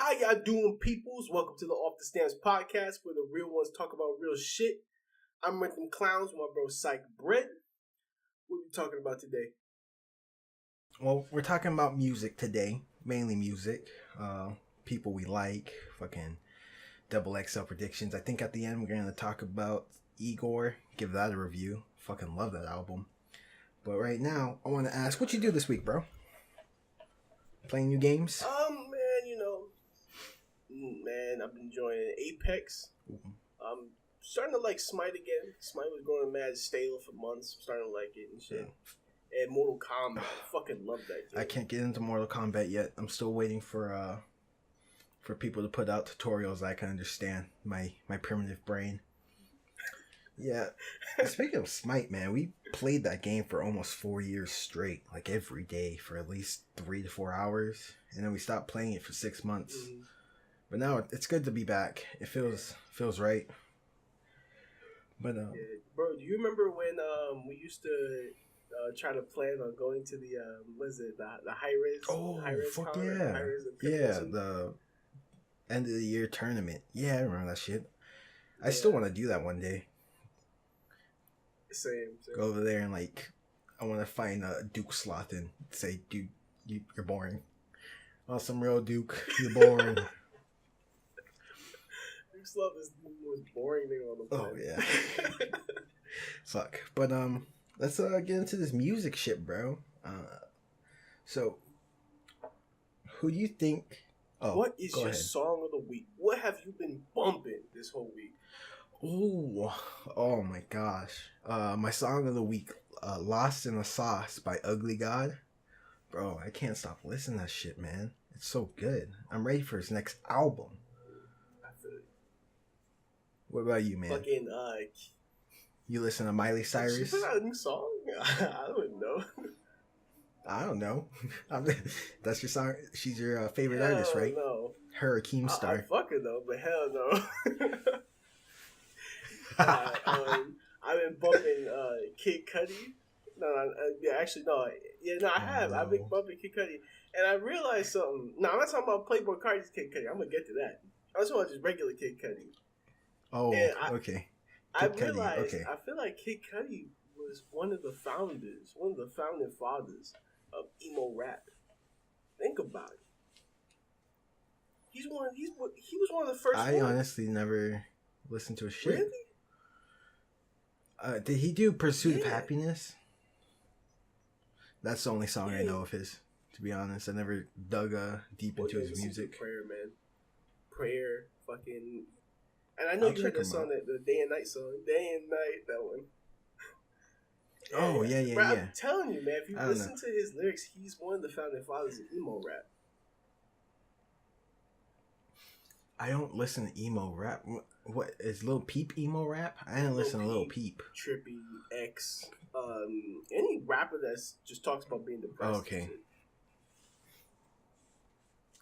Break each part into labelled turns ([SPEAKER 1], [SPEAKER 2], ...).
[SPEAKER 1] How y'all doing, peoples? Welcome to the Off the Stands podcast, where the real ones talk about real shit. I'm RentThemClowns with my bro PsychedlicBread. What are we talking about today?
[SPEAKER 2] Well, we're talking about music today, mainly music. People we like, fucking double XL predictions. I think at the end we're going to talk about Igor, give that a review. Fucking love that album. But right now, I want to ask, what you do this week, bro? Playing new games?
[SPEAKER 1] I've been enjoying Apex. I'm starting to like Smite again. Smite was going mad stale for months. I'm starting to like it and shit. Yeah. And Mortal Kombat. I fucking love that game.
[SPEAKER 2] I can't get into Mortal Kombat yet. I'm still waiting for people to put out tutorials I can understand. My primitive brain. Yeah. Speaking of Smite, man, we played that game for almost 4 years straight, like every day for at least 3 to 4 hours, and then we stopped playing it for 6 months. Mm-hmm. But now it's good to be back. It feels right. But
[SPEAKER 1] bro, do you remember when we used to try to plan on going to the the high res?
[SPEAKER 2] Oh, fuck yeah, the end of the year tournament. Yeah, I remember that shit. Yeah. I still want to do that one day.
[SPEAKER 1] Same.
[SPEAKER 2] Go over there and I want to find Duke Sloth and say, dude, you're boring. Oh, some real Duke, you're boring.
[SPEAKER 1] Duke Sloth is the most boring thing on the planet.
[SPEAKER 2] Oh yeah. Fuck. But let's get into this music shit, bro. So who do you think? Oh,
[SPEAKER 1] what is your song of the week? What have you been bumping this whole week?
[SPEAKER 2] Oh my gosh. My song of the week, Lost in the Sauce by Ugly God. Bro, I can't stop listening to that shit, man. It's so good. I'm ready for his next album.
[SPEAKER 1] I feel it.
[SPEAKER 2] What about you, man?
[SPEAKER 1] Fucking,
[SPEAKER 2] you listen to Miley Cyrus?
[SPEAKER 1] She put out a new song? I don't know.
[SPEAKER 2] That's your song? She's your favorite artist, right?
[SPEAKER 1] No.
[SPEAKER 2] Her, Keemstar.
[SPEAKER 1] I fuck her though, but hell no. I've been bumping Kid Cudi. I have. I've been bumping Kid Cudi, and I realized something. No, I'm not talking about Playboy Cardi's Kid Cudi. I'm gonna get to that. I was talking about just regular Kid Cudi.
[SPEAKER 2] Oh, okay.
[SPEAKER 1] I realized. Okay. I feel like Kid Cudi was one of the founding fathers of emo rap. Think about it. He was one of the first.
[SPEAKER 2] I honestly never listened to a shit.
[SPEAKER 1] Really?
[SPEAKER 2] Did he do Pursuit of Happiness? That's the only song I know of his, to be honest. I never dug deep into his music.
[SPEAKER 1] Prayer, man. Prayer, fucking... And I know you heard that song, the Day and Night song. Day and Night, that one.
[SPEAKER 2] Oh, yeah.
[SPEAKER 1] Bro, I'm telling you, man, if you listen to his lyrics, he's one of the founding fathers of emo rap.
[SPEAKER 2] I don't listen to emo rap. What is Lil Peep emo rap? I didn't listen to Lil Peep.
[SPEAKER 1] Trippy, X, any rapper that just talks about being depressed.
[SPEAKER 2] Oh, okay.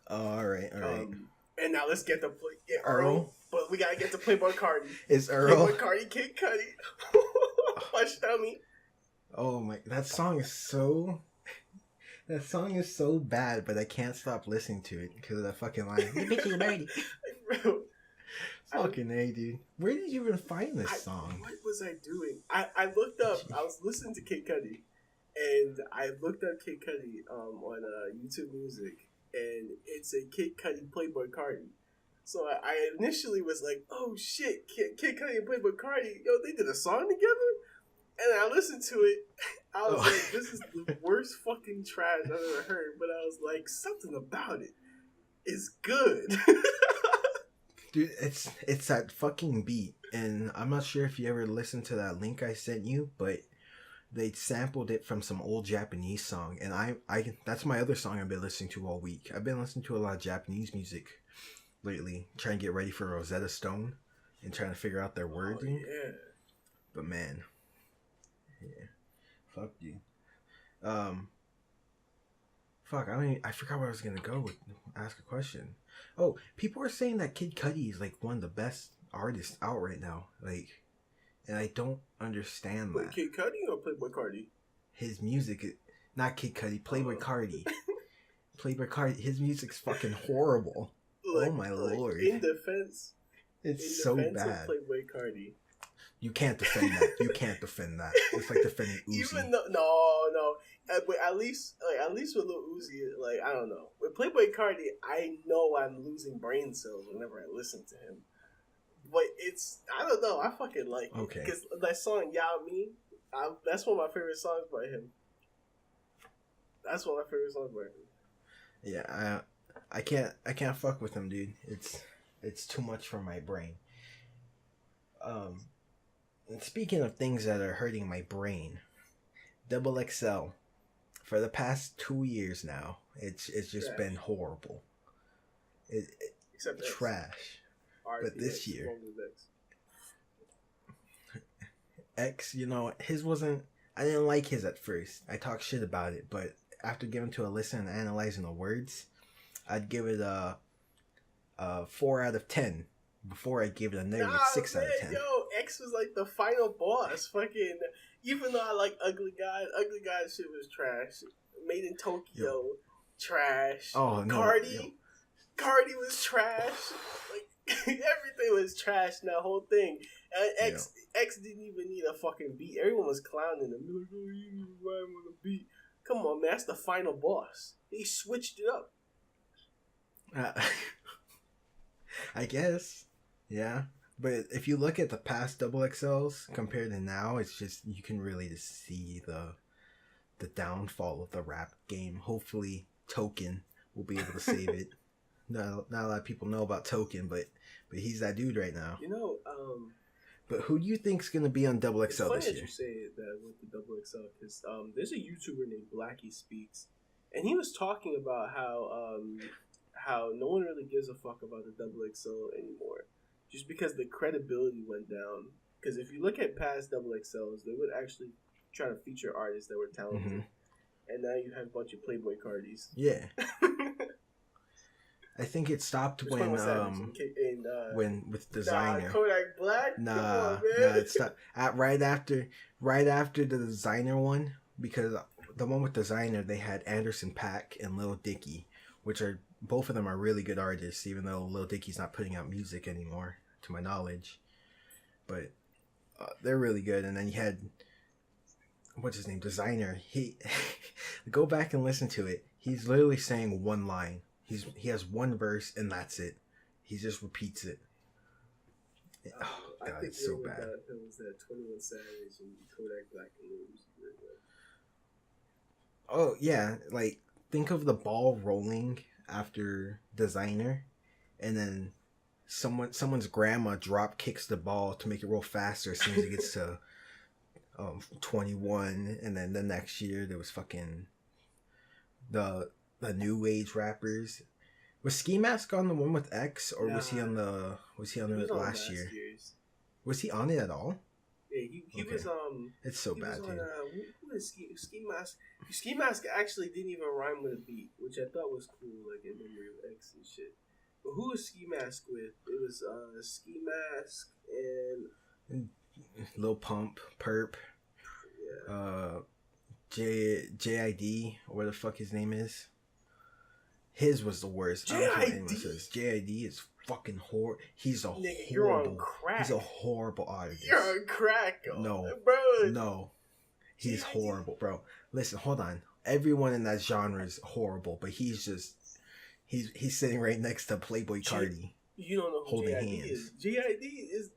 [SPEAKER 2] All right.
[SPEAKER 1] And now let's get to Earl. But we gotta get to Playboy Cardi.
[SPEAKER 2] Is Earl?
[SPEAKER 1] Playboy Cardi, Kid Cudi. Hush, dummy.
[SPEAKER 2] Oh my! That song is so bad, but I can't stop listening to it because of that fucking line. You bitch, you birdie. Fucking A, dude. Where did you even find this song?
[SPEAKER 1] What was I doing? I looked up. I was listening to Kid Cudi, and I looked up Kid Cudi on YouTube Music, and it's a Kid Cudi Playboy Cardi. So I initially was like, "Oh shit, Kid Cudi and Playboy Cardi, yo, they did a song together." And I listened to it. I was like, "This is the worst fucking trash I've ever heard." But I was like, something about it is good.
[SPEAKER 2] Dude, it's that fucking beat, and I'm not sure if you ever listened to that link I sent you, but they sampled it from some old Japanese song, and I that's my other song I've been listening to all week. I've been listening to a lot of Japanese music lately, trying to get ready for Rosetta Stone and trying to figure out their wording.
[SPEAKER 1] Yeah.
[SPEAKER 2] But man, yeah, fuck you. Fuck, I forgot where I was gonna go with ask a question. Oh, people are saying that Kid Cudi is like one of the best artists out right now. Like, and I don't understand that.
[SPEAKER 1] Kid Cudi or Playboy Cardi?
[SPEAKER 2] His music, not Kid Cudi, Playboy Cardi. Playboy Cardi, his music's fucking horrible. Oh my lord!
[SPEAKER 1] In defense,
[SPEAKER 2] It's so bad.
[SPEAKER 1] of Playboy Cardi.
[SPEAKER 2] You can't defend that. You can't defend that. It's like defending Uzi.
[SPEAKER 1] Even though no, but at least with Lil Uzi, like I don't know. With Playboy Cardi, I know I'm losing brain cells whenever I listen to him. But I don't know. I fucking like it because that song "Yao Me," that's one of my favorite songs by him. That's one of my favorite songs by him.
[SPEAKER 2] Yeah, I can't fuck with him, dude. It's too much for my brain. And speaking of things that are hurting my brain, XXL, for the past 2 years now, it's just been horrible. Except trash. But this year, X, his wasn't. I didn't like his at first. I talked shit about it, but after giving to a listen and analyzing the words, I'd give it a 4 out of 10. Before I gave it a negative 6 out of 10.
[SPEAKER 1] Yo, X was like the final boss. Fucking, even though I like Ugly God shit was trash. Made in Tokyo, trash.
[SPEAKER 2] Oh no,
[SPEAKER 1] Cardi was trash. Like everything was trash in that whole thing. And X didn't even need a fucking beat. Everyone was clowning him. Like, oh, you need to rhyme on a beat. Come on, man, that's the final boss. He switched it up.
[SPEAKER 2] I guess. Yeah, but if you look at the past XXLs compared to now, it's just you can really just see the downfall of the rap game. Hopefully, Token will be able to save it. Not a lot of people know about Token, but he's that dude right now. But who do you think's gonna be on XXL this year?
[SPEAKER 1] It's funny that you say that with the XXL because there's a YouTuber named Blackie Speaks, and he was talking about how no one really gives a fuck about the XXL anymore. Just because the credibility went down. Because if you look at past XXLs, they would actually try to feature artists that were talented. Mm-hmm. And now you have a bunch of Playboy Cardis.
[SPEAKER 2] Yeah. I think it stopped when with Designer.
[SPEAKER 1] Kodak Black?
[SPEAKER 2] Nah, it stopped right after the Designer one, because the one with Designer, they had Anderson .Paak and Lil Dicky, which are both of them are really good artists, even though Lil Dicky's not putting out music anymore, to my knowledge. But they're really good. And then you had, what's his name, Designer. He go back and listen to it. He's literally saying one line. He has one verse and that's it. He just repeats it. Oh God, it's so bad.
[SPEAKER 1] It was that 21 Savage and Kodak Black and
[SPEAKER 2] oh yeah, like think of the ball rolling after Designer, and then someone's grandma drop kicks the ball to make it roll faster as soon as it gets to 21, and then the next year there was fucking the new age rappers. Was Ski Mask on the one with X, or was he on it last year? Was he on it at all?
[SPEAKER 1] Yeah, he okay. Was.
[SPEAKER 2] It's so bad, dude.
[SPEAKER 1] Who is Ski Mask? Ski Mask actually didn't even rhyme with a beat, which I thought was cool, like in memory of X and shit. But who was Ski Mask with? It was Ski Mask and
[SPEAKER 2] Lil Pump, Perp, JID, or what the fuck his name is. His was the worst. JID is fucking horrible. He's a horrible.
[SPEAKER 1] You're on crack.
[SPEAKER 2] He's a horrible artist.
[SPEAKER 1] You're on crack.
[SPEAKER 2] No,
[SPEAKER 1] bro.
[SPEAKER 2] No, he's horrible, bro. Listen, hold on. Everyone in that genre is horrible, but he's sitting right next to Playboy Cardi.
[SPEAKER 1] You don't know who
[SPEAKER 2] holding
[SPEAKER 1] JID
[SPEAKER 2] hands.
[SPEAKER 1] Is. JID is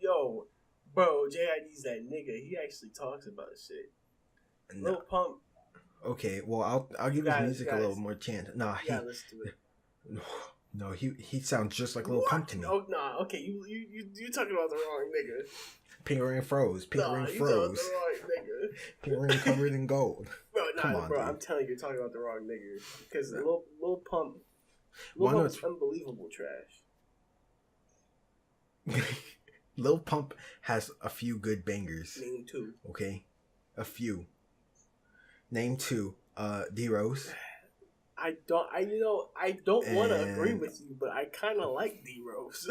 [SPEAKER 1] bro. JID's that nigga. He actually talks about shit.
[SPEAKER 2] No.
[SPEAKER 1] Lil Pump.
[SPEAKER 2] Okay, well I'll give his music a little more chance. Nah,
[SPEAKER 1] let's do it.
[SPEAKER 2] No, he sounds just like Lil Pump to me.
[SPEAKER 1] Oh nah, okay, you talking about the wrong nigga.
[SPEAKER 2] Pinkering froze. Pinkering froze.
[SPEAKER 1] The wrong nigga.
[SPEAKER 2] Pinkering covered in gold.
[SPEAKER 1] Bro, come on, bro. Dude. I'm telling you, you're talking about the wrong nigga. Because Lil Pump's unbelievable trash.
[SPEAKER 2] Lil Pump has a few good bangers.
[SPEAKER 1] Name two.
[SPEAKER 2] Okay, a few. Name two. D-Rose.
[SPEAKER 1] I don't want to agree with you, but I kind of like D-Rose.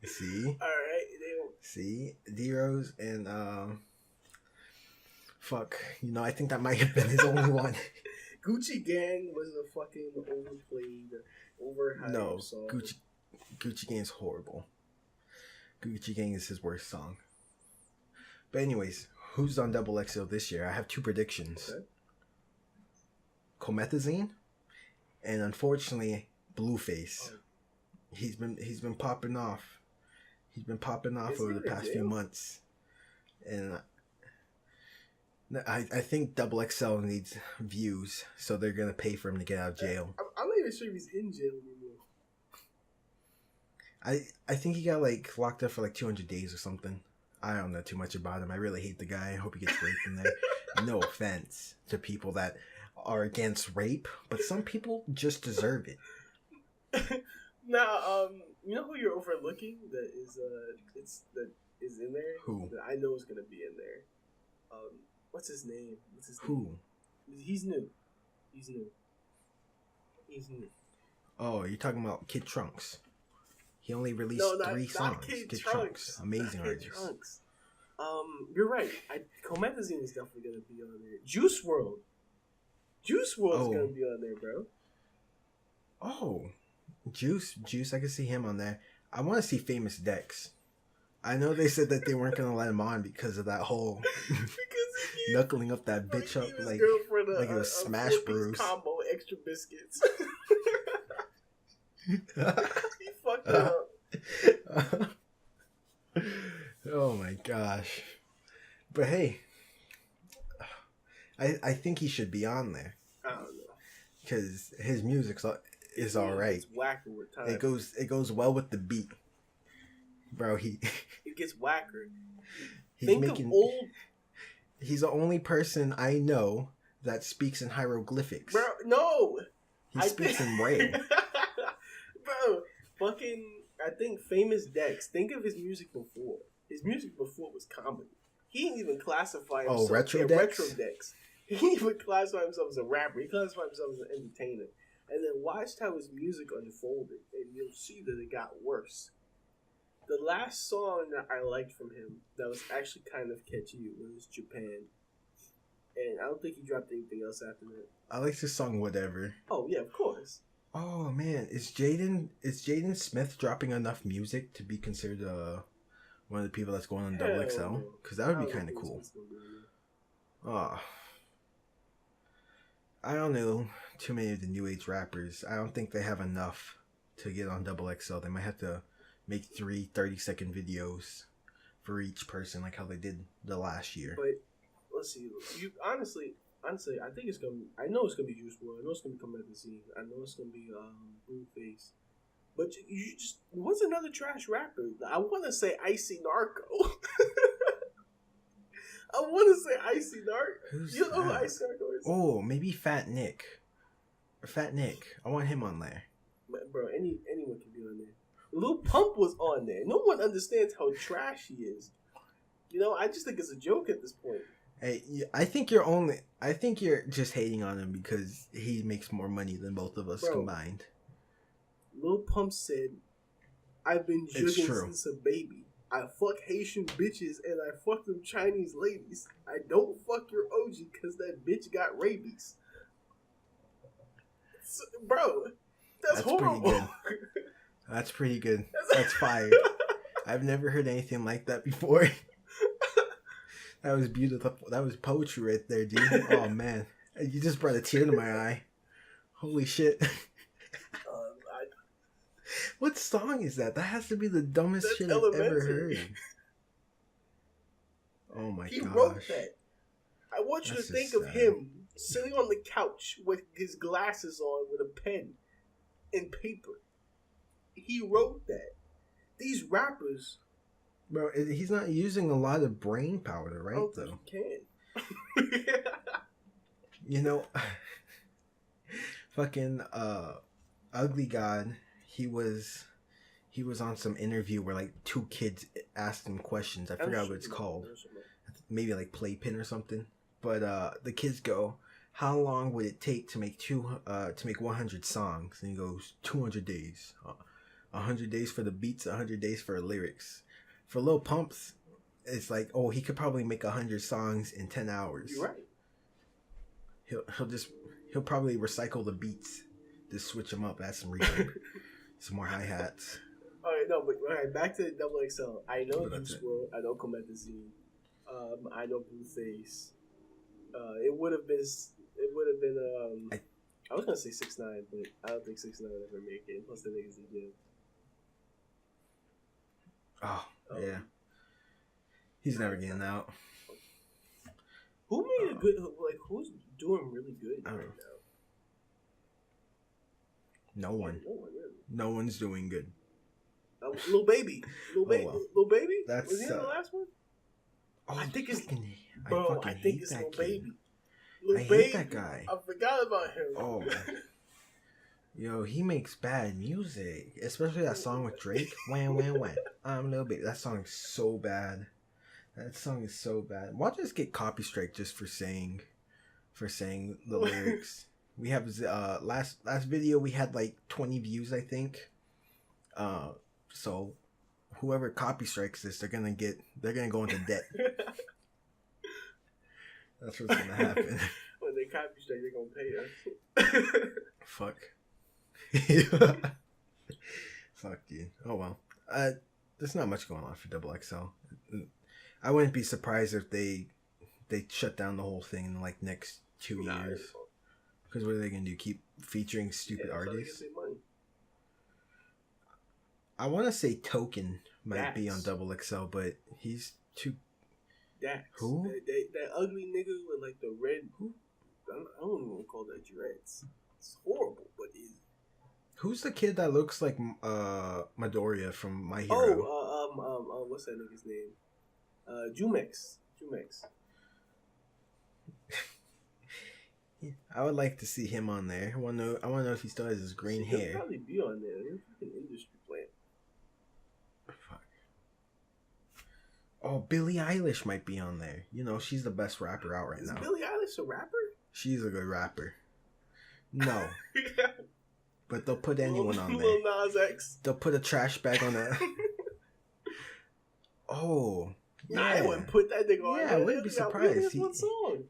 [SPEAKER 2] See?
[SPEAKER 1] All right.
[SPEAKER 2] See? D-Rose and, fuck. I think that might have been his only one.
[SPEAKER 1] Gucci Gang was a fucking overplayed. overhyped
[SPEAKER 2] No,
[SPEAKER 1] song.
[SPEAKER 2] Gucci Gang is horrible. Gucci Gang is his worst song. But anyways, who's on Double XL this year? I have two predictions.
[SPEAKER 1] Okay.
[SPEAKER 2] Comethazine, and unfortunately, Blueface.
[SPEAKER 1] Oh.
[SPEAKER 2] He's been popping off. He's been popping off over the past few months, and I think Double XL needs views, so they're gonna pay for him to get out of jail.
[SPEAKER 1] I'm not even sure if he's in jail anymore.
[SPEAKER 2] I think he got like locked up for like 200 days or something. I don't know too much about him. I really hate the guy. I hope he gets raped in there. No offense to people that are against rape, but some people just deserve it.
[SPEAKER 1] Now, you know who you're overlooking that is in there?
[SPEAKER 2] Who?
[SPEAKER 1] That I know is gonna be in there. What's his name?
[SPEAKER 2] Who?
[SPEAKER 1] He's new. He's new.
[SPEAKER 2] Oh, you're talking about Kid Trunks. He only released 3 songs.
[SPEAKER 1] Kid
[SPEAKER 2] Trunks. Amazing artist.
[SPEAKER 1] Trunks. You're right. Comethazine is definitely gonna be on there. Juice WRLD. Juice WRLD's gonna be on there, bro.
[SPEAKER 2] Oh, Juice. I can see him on there. I want to see Famous Dex. I know they said that they weren't gonna let him on because of that whole knuckling up that bitch up like it was Smash Bros.
[SPEAKER 1] Combo extra biscuits. He fucked up.
[SPEAKER 2] Oh my gosh. But hey, I think he should be on there.
[SPEAKER 1] I don't know.
[SPEAKER 2] Because his music is alright.
[SPEAKER 1] It's whacker with time.
[SPEAKER 2] It goes well with the beat. Bro, it
[SPEAKER 1] gets whacker.
[SPEAKER 2] He's the only person I know that speaks in hieroglyphics.
[SPEAKER 1] Bro, no.
[SPEAKER 2] He speaks in Braille.
[SPEAKER 1] Bro, I think Famous Dex, think of his music before. His music before was comedy. He didn't even classify himself
[SPEAKER 2] Retro Dex.
[SPEAKER 1] He didn't even classify himself as a rapper. He classified himself as an entertainer. And then watched how his music unfolded, and you'll see that it got worse. The last song that I liked from him that was actually kind of catchy was Japan. And I don't think he dropped anything else after that.
[SPEAKER 2] I like this song Whatever.
[SPEAKER 1] Oh, yeah, of course.
[SPEAKER 2] Oh, man. Is Jaden Smith dropping enough music to be considered one of the people that's going on Double XL? Because that would be kind of cool. Oh. I don't know too many of the new age rappers. I don't think they have enough to get on Double XL. They might have to make 3 30-second videos for each person, like how they did the last year.
[SPEAKER 1] But let's see. You honestly, I think it's gonna. I know it's gonna be Juice WRLD. I know it's gonna be Comethazine. I know it's gonna be Blueface. But you just what's another trash rapper? I want to say Icy Narco. I want to say Icy Narco.
[SPEAKER 2] Who's
[SPEAKER 1] you know who
[SPEAKER 2] that?
[SPEAKER 1] Icy Narco is?
[SPEAKER 2] Oh, maybe Fat Nick. Fat Nick. I want him on there.
[SPEAKER 1] But bro, anyone can be on there. Lil Pump was on there. No one understands how trash he is. You know, I just think it's a joke at this point.
[SPEAKER 2] Hey, I think you're just hating on him because he makes more money than both of us combined.
[SPEAKER 1] Lil Pump said, "I've been jugging since a baby. I fuck Haitian bitches and I fuck them Chinese ladies. I don't fuck your OG because that bitch got rabies." So, bro, that's horrible.
[SPEAKER 2] Pretty good. That's pretty good. That's fire. I've never heard anything like that before. That was beautiful. That was poetry right there, dude. Oh, man. You just brought a tear to my eye. Holy shit. What song is that? That has to be the dumbest shit I've ever heard. Oh, my gosh.
[SPEAKER 1] He wrote that. I want you to think of him sitting on the couch with his glasses on with a pen and paper. He wrote that. These rappers...
[SPEAKER 2] Bro, he's not using a lot of brain powder, right, though?
[SPEAKER 1] He can.
[SPEAKER 2] You know, fucking Ugly God, he was on some interview where, like, 2 kids asked him questions. I forgot what it's called. Maybe, like, Playpen or something. But the kids go, how long would it take to make 100 songs? And he goes, 200 days. 100 days for the beats, 100 days for the lyrics. For Lil Pumps, it's like, oh, he could probably make 100 songs in 10 hours.
[SPEAKER 1] You're right.
[SPEAKER 2] He'll probably recycle the beats Just switch them up. Add some reverb, some more hi hats.
[SPEAKER 1] All right, no, but all right. Back to the Double XL. I know
[SPEAKER 2] But that's
[SPEAKER 1] Juice
[SPEAKER 2] it.
[SPEAKER 1] WRLD. I know Comethazine. I know Blueface. It would have been. It would have been. I was gonna say 6ix9ine, but I don't think 6ix9ine would ever make it. Plus the niggas in jail.
[SPEAKER 2] Oh yeah, he's never getting out.
[SPEAKER 1] Who made a good? Like, who's doing really good right now?
[SPEAKER 2] No one.
[SPEAKER 1] No one really.
[SPEAKER 2] No one's doing good.
[SPEAKER 1] Lil Baby. Lil Baby.
[SPEAKER 2] That's
[SPEAKER 1] was he in the last one?
[SPEAKER 2] Oh,
[SPEAKER 1] I think it's.
[SPEAKER 2] I
[SPEAKER 1] Bro, I think
[SPEAKER 2] hate
[SPEAKER 1] it's
[SPEAKER 2] that
[SPEAKER 1] Lil
[SPEAKER 2] kid.
[SPEAKER 1] Baby.
[SPEAKER 2] I hate that guy.
[SPEAKER 1] I forgot about him.
[SPEAKER 2] Oh, yo, he makes bad music, especially that song with Drake. Wham, wham, wham. I'm Lil Baby. That song is so bad. That song is so bad. Watch us get copy strike just for saying the lyrics. We have last video we had like 20 views, I think. So whoever copy strikes this, they're gonna go into debt. That's what's gonna happen.
[SPEAKER 1] When they copy strike, they're gonna pay us.
[SPEAKER 2] Fuck. Fuck, dude. Oh well. There's not much going on for Double XL. I wouldn't be surprised if they shut down the whole thing in like next 2 years. Because what are they gonna do? Keep featuring stupid artists? I want to say Token might be on Double XL, but he's too.
[SPEAKER 1] Dax.
[SPEAKER 2] Who?
[SPEAKER 1] That ugly nigga with like the red. Who? I don't even want to call that dreads. It's horrible, but
[SPEAKER 2] who's the kid that looks like Midoriya from My Hero?
[SPEAKER 1] Oh, what's that nigga's name? Jumex.
[SPEAKER 2] I would like to see him on there. I want to know if he still has his green hair.
[SPEAKER 1] He'll probably be on there. He's an industry plant.
[SPEAKER 2] Fuck. Oh, Billie Eilish might be on there. You know, she's the best rapper out right now.
[SPEAKER 1] Is Billie Eilish a rapper?
[SPEAKER 2] She's a good rapper. No. But they'll put anyone on there.
[SPEAKER 1] Lil Nas X.
[SPEAKER 2] They'll put a trash bag on that. Oh. Yeah.
[SPEAKER 1] Nah, I wouldn't put that nigga on.
[SPEAKER 2] Yeah, I wouldn't be surprised.
[SPEAKER 1] One song.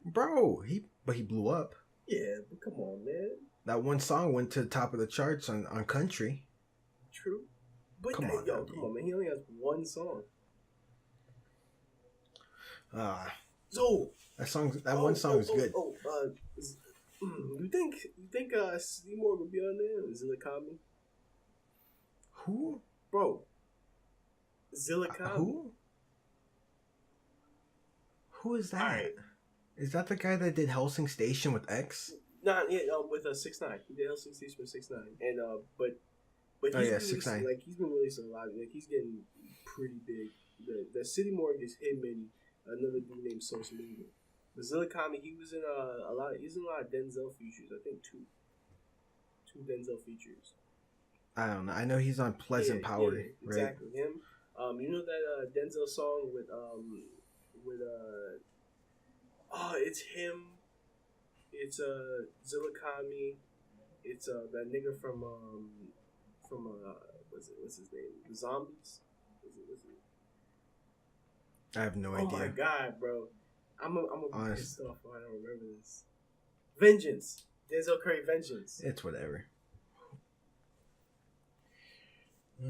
[SPEAKER 2] Bro, he blew up.
[SPEAKER 1] Yeah, but come on, man.
[SPEAKER 2] That one song went to the top of the charts on country.
[SPEAKER 1] True. But
[SPEAKER 2] come on,
[SPEAKER 1] man. He only has one song.
[SPEAKER 2] So that one song is good.
[SPEAKER 1] You think Seymour will be on there? Zillakami?
[SPEAKER 2] Who?
[SPEAKER 1] Bro. Zillakami.
[SPEAKER 2] Who is that?
[SPEAKER 1] Right.
[SPEAKER 2] Is that the guy that did Helsing Station with X?
[SPEAKER 1] Nah, yeah, with 6ix9ine. He did Helsing Station with 6ix9ine, and but he's
[SPEAKER 2] 6ix9ine.
[SPEAKER 1] Like he's been releasing a lot. Like he's getting pretty big. The City Morgue is him and another dude named Social Media. But Zillakami, he was in a lot of Denzel features. I think two Denzel features.
[SPEAKER 2] I don't know. I know he's on Pleasant Power, right?
[SPEAKER 1] Exactly him. You know that Denzel song with it's him. It's Zillakami. It's that nigga from what's his name? The Zombies. What's it?
[SPEAKER 2] I have no idea.
[SPEAKER 1] Oh my god, bro! I'm a be pissed off. I don't remember this. Vengeance. Denzel Curry. Vengeance.
[SPEAKER 2] It's whatever.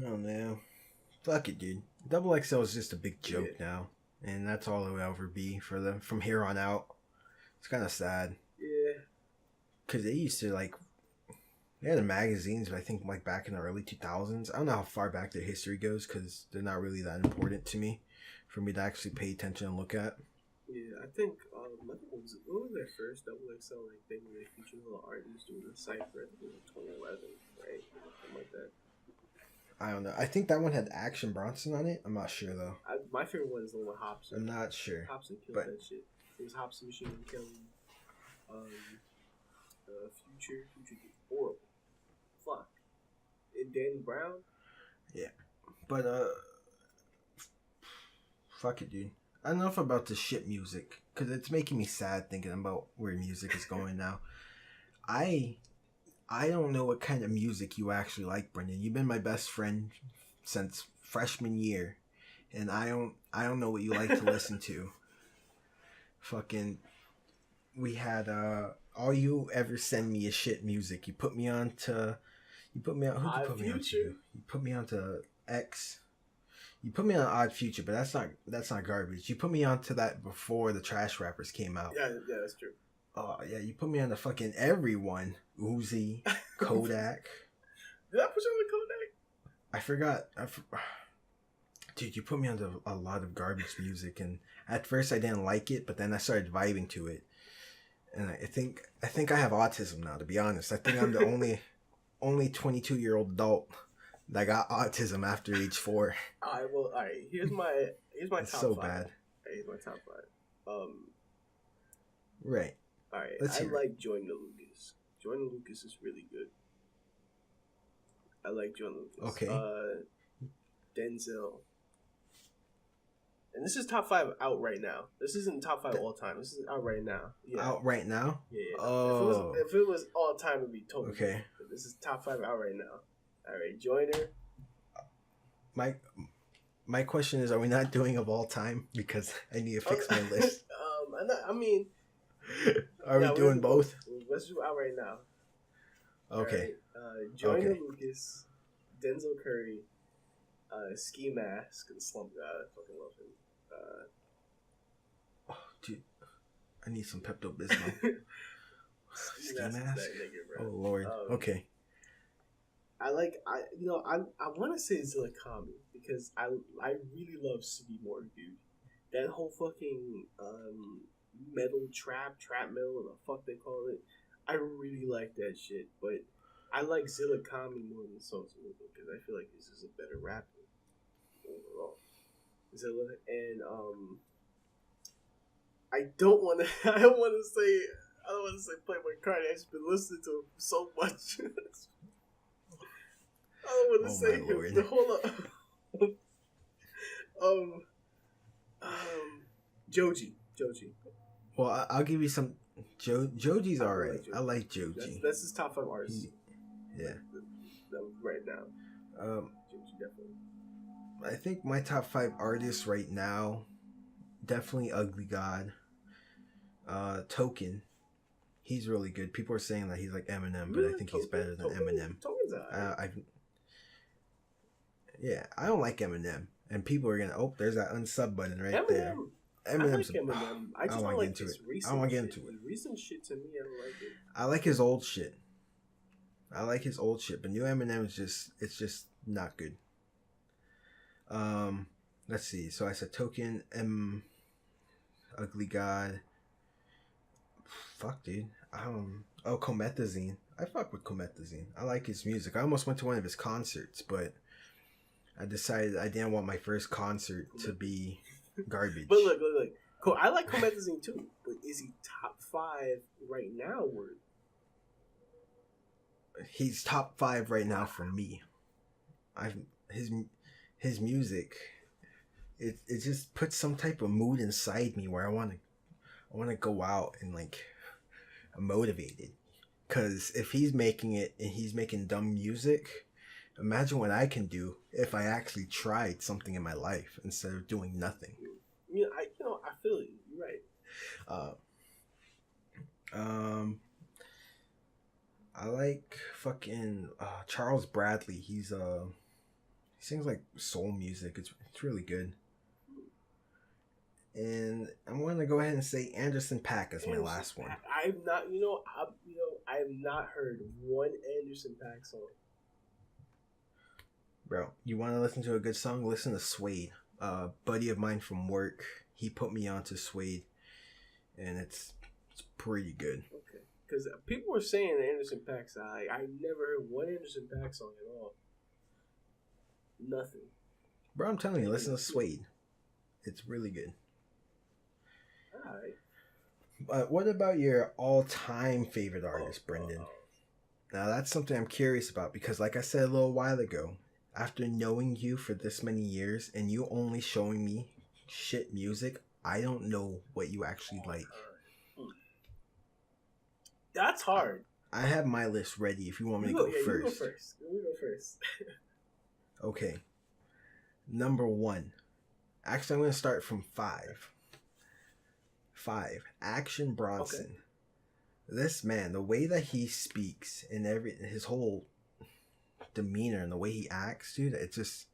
[SPEAKER 2] Oh no. Fuck it, dude. Double XL is just a big joke now. And that's all it will ever be for them from here on out. It's kind of sad.
[SPEAKER 1] Yeah.
[SPEAKER 2] Because they used to, like... They had the magazines, but I think, like, back in the early 2000s. I don't know how far back their history goes, because they're not really that important to me. For me to actually pay attention and look at.
[SPEAKER 1] Yeah, I think... what was their first Double XL, like, thing where they featured a little artist doing a cypher? I think it was 2011, right? Something like that.
[SPEAKER 2] I don't know. I think that one had Action Bronson on it. I'm not sure though.
[SPEAKER 1] My favorite one is the one with Hobson.
[SPEAKER 2] I'm not sure.
[SPEAKER 1] Hobson killed that shit. It was Hobson, Machine Gun Kelly, Future did horrible. Fuck. And Danny Brown.
[SPEAKER 2] Yeah, but fuck it, dude. Enough about the shit music, because it's making me sad thinking about where music is going now. I don't know what kind of music you actually like, Brendan. You've been my best friend since freshman year, and I don't know what you like to listen to. Fucking, we had all you ever send me is shit music. You put me on to. You put me on. Who you put me on to? You put me on to X. You put me on Odd Future, but that's not garbage. You put me onto that before the Trash Rappers came out.
[SPEAKER 1] Yeah, that's true.
[SPEAKER 2] Oh yeah, you put me on to fucking everyone. Uzi, Kodak.
[SPEAKER 1] Did I put you on the Kodak?
[SPEAKER 2] I forgot. Dude, you put me onto a lot of garbage music, and at first I didn't like it, but then I started vibing to it. And I think I have autism now. To be honest, I think I'm the only 22-year-old adult that got autism after age 4.
[SPEAKER 1] All right. Here's my
[SPEAKER 2] it's
[SPEAKER 1] top
[SPEAKER 2] so
[SPEAKER 1] 5.
[SPEAKER 2] bad.
[SPEAKER 1] Here's my top 5.
[SPEAKER 2] Right.
[SPEAKER 1] All right.
[SPEAKER 2] Let's
[SPEAKER 1] I
[SPEAKER 2] hear
[SPEAKER 1] like Jordan Lucas. Jordan Lucas is really good. I like Jordan Lucas.
[SPEAKER 2] Okay.
[SPEAKER 1] Denzel. And this is top 5 out right now. This isn't top 5 all time. This is out right now. Yeah.
[SPEAKER 2] Out right now?
[SPEAKER 1] Yeah.
[SPEAKER 2] Oh.
[SPEAKER 1] If it was all time, it'd be totally
[SPEAKER 2] okay.
[SPEAKER 1] different. But this is top 5 out right now. All right, Joyner.
[SPEAKER 2] My question is, are we not doing of all time? Because I need to fix my list. Are we doing both?
[SPEAKER 1] Let's do out right now.
[SPEAKER 2] Okay.
[SPEAKER 1] Right. Joyner Lucas, Denzel Curry, Ski Mask, and Slump God. I fucking love him.
[SPEAKER 2] Oh, dude, I need some Pepto-Bismol. Ski Mask. Oh Lord. Okay.
[SPEAKER 1] I want to say Zilla Kami because I really love City Morgue, dude. That whole fucking metal trap metal, what the fuck they call it. I really like that shit, but I like Zilla Kami more than Sosa because I feel like this is a better rapper overall. Zilla and I don't want to say Playboy Cardi. I've just been listening to him so much. I don't want to say him. But hold up. Joji.
[SPEAKER 2] Well, I'll give you some. Joji's alright. I like Joji.
[SPEAKER 1] That's his top 5 artists.
[SPEAKER 2] Yeah.
[SPEAKER 1] Right now. Joji definitely.
[SPEAKER 2] I think my top 5 artists right now, definitely Ugly God. Token. He's really good. People are saying that he's like Eminem, but I think he's better than Eminem.
[SPEAKER 1] Token's alright.
[SPEAKER 2] Yeah, I don't like Eminem, and people are gonna. Oh, there's that unsub button right there.
[SPEAKER 1] Eminem's. I like Eminem. I just don't like his recent.
[SPEAKER 2] I don't want to get into it.
[SPEAKER 1] Recent shit to me, I don't like it.
[SPEAKER 2] I like his old shit. But new Eminem is just not good. Let's see. So I said Token, Ugly God. Fuck, dude. Comethazine. I fuck with Comethazine. I like his music. I almost went to one of his concerts, but I decided I didn't want my first concert to be garbage.
[SPEAKER 1] But look. Cool. I like Comethazine too, but is he top 5 right now? Or
[SPEAKER 2] he's top 5 right now for me. His music, it just puts some type of mood inside me where I want to go out and like I'm motivated. Cause if he's making it and he's making dumb music, imagine what I can do if I actually tried something in my life instead of doing nothing.
[SPEAKER 1] I feel you. You're right.
[SPEAKER 2] I like fucking Charles Bradley. He sings like soul music. It's really good. And I'm going to go ahead and say Anderson .Paak as my last one.
[SPEAKER 1] I've not, I have not heard one Anderson .Paak song.
[SPEAKER 2] Bro, you want to listen to a good song? Listen to Suede. Buddy of mine from work, he put me onto Suede, and it's pretty good.
[SPEAKER 1] Okay, because people were saying Anderson .Paak song. I never heard one Anderson .Paak song at all. Nothing.
[SPEAKER 2] Bro, I'm telling you, listen to Suede. It's really good.
[SPEAKER 1] Alright.
[SPEAKER 2] But what about your all-time favorite artist, Brendan? Now, that's something I'm curious about because, like I said a little while ago, after knowing you for this many years and you only showing me shit music, I don't know what you actually like.
[SPEAKER 1] That's hard.
[SPEAKER 2] I have my list ready if you want me to go first.
[SPEAKER 1] You go first.
[SPEAKER 2] Okay. Number 1. Actually, I'm going to start from 5. 5. Action Bronson.
[SPEAKER 1] Okay.
[SPEAKER 2] This man, the way that he speaks and his whole demeanor and the way he acts, dude, it's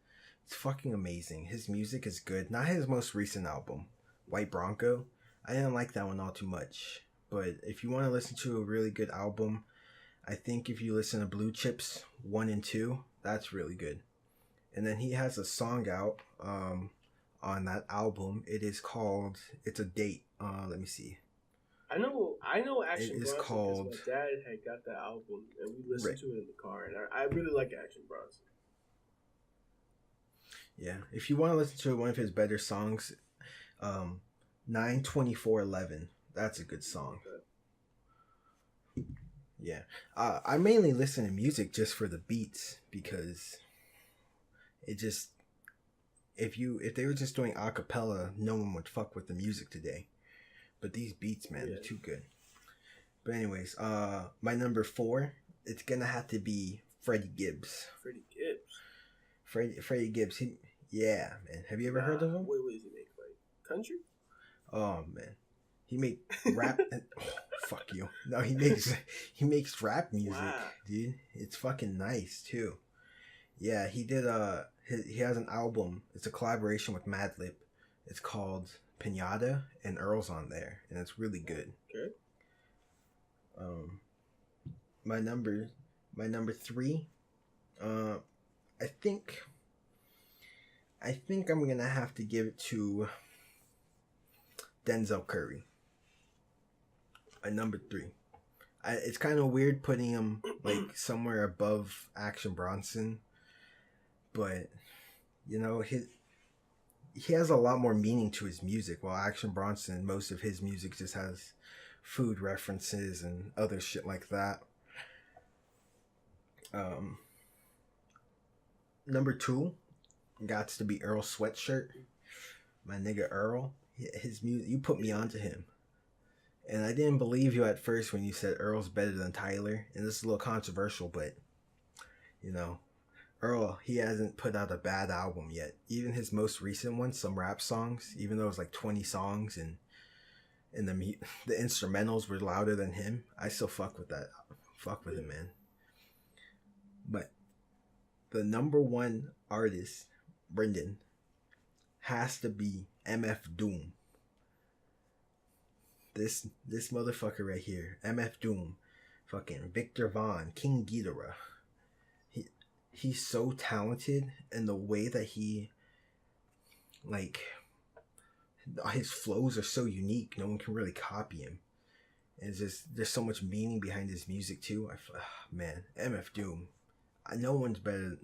[SPEAKER 2] fucking amazing. His music is good. Not his most recent album, White Bronco. I didn't like that one all too much. But if you want to listen to a really good album, I think if you listen to Blue Chips 1 and 2, that's really good. And then he has a song out on that album. It is called It's a Date. Let me see.
[SPEAKER 1] I know Action
[SPEAKER 2] It is
[SPEAKER 1] Bronson
[SPEAKER 2] called...
[SPEAKER 1] because my dad had got that album and we listened
[SPEAKER 2] Right.
[SPEAKER 1] to it in the car, and I really like Action Bronson.
[SPEAKER 2] Yeah, if you want to listen to one of his better songs, 9/24/11. That's a good song. Okay. Yeah, I mainly listen to music just for the beats because it just if they were just doing a cappella, no one would fuck with the music today. But these beats, man, they're too good. But anyways, my number 4, it's gonna have to be Freddie Gibbs. Freddie Gibbs. Yeah, man. Have you ever heard of him?
[SPEAKER 1] What does he make? Like country?
[SPEAKER 2] Oh man, he make rap. Fuck you. No, he makes rap music, dude. It's fucking nice too. Yeah, he did. He has an album. It's a collaboration with Madlib. It's called Pinata, and Earl's on there, and it's really good.
[SPEAKER 1] Okay.
[SPEAKER 2] My number 3. I think I'm gonna have to give it to Denzel Curry. My number 3. It's kind of weird putting him like somewhere above Action Bronson, but you know he has a lot more meaning to his music, while Action Bronson, most of his music just has food references and other shit like that. Number 2 got to be Earl Sweatshirt. My nigga Earl. His music, you put me onto him. And I didn't believe you at first when you said Earl's better than Tyler. And this is a little controversial, but you know, Earl, he hasn't put out a bad album yet. Even his most recent one, some rap songs, even though it was like 20 songs and the instrumentals were louder than him, I still fuck with that. Fuck with him, man. But the number 1 artist, Brendan, has to be MF Doom. This motherfucker right here, MF Doom, fucking Victor Vaughn, King Ghidorah. He's so talented, and the way that he, like, his flows are so unique. No one can really copy him. And it's just, there's so much meaning behind his music too. Man, MF Doom. No one's better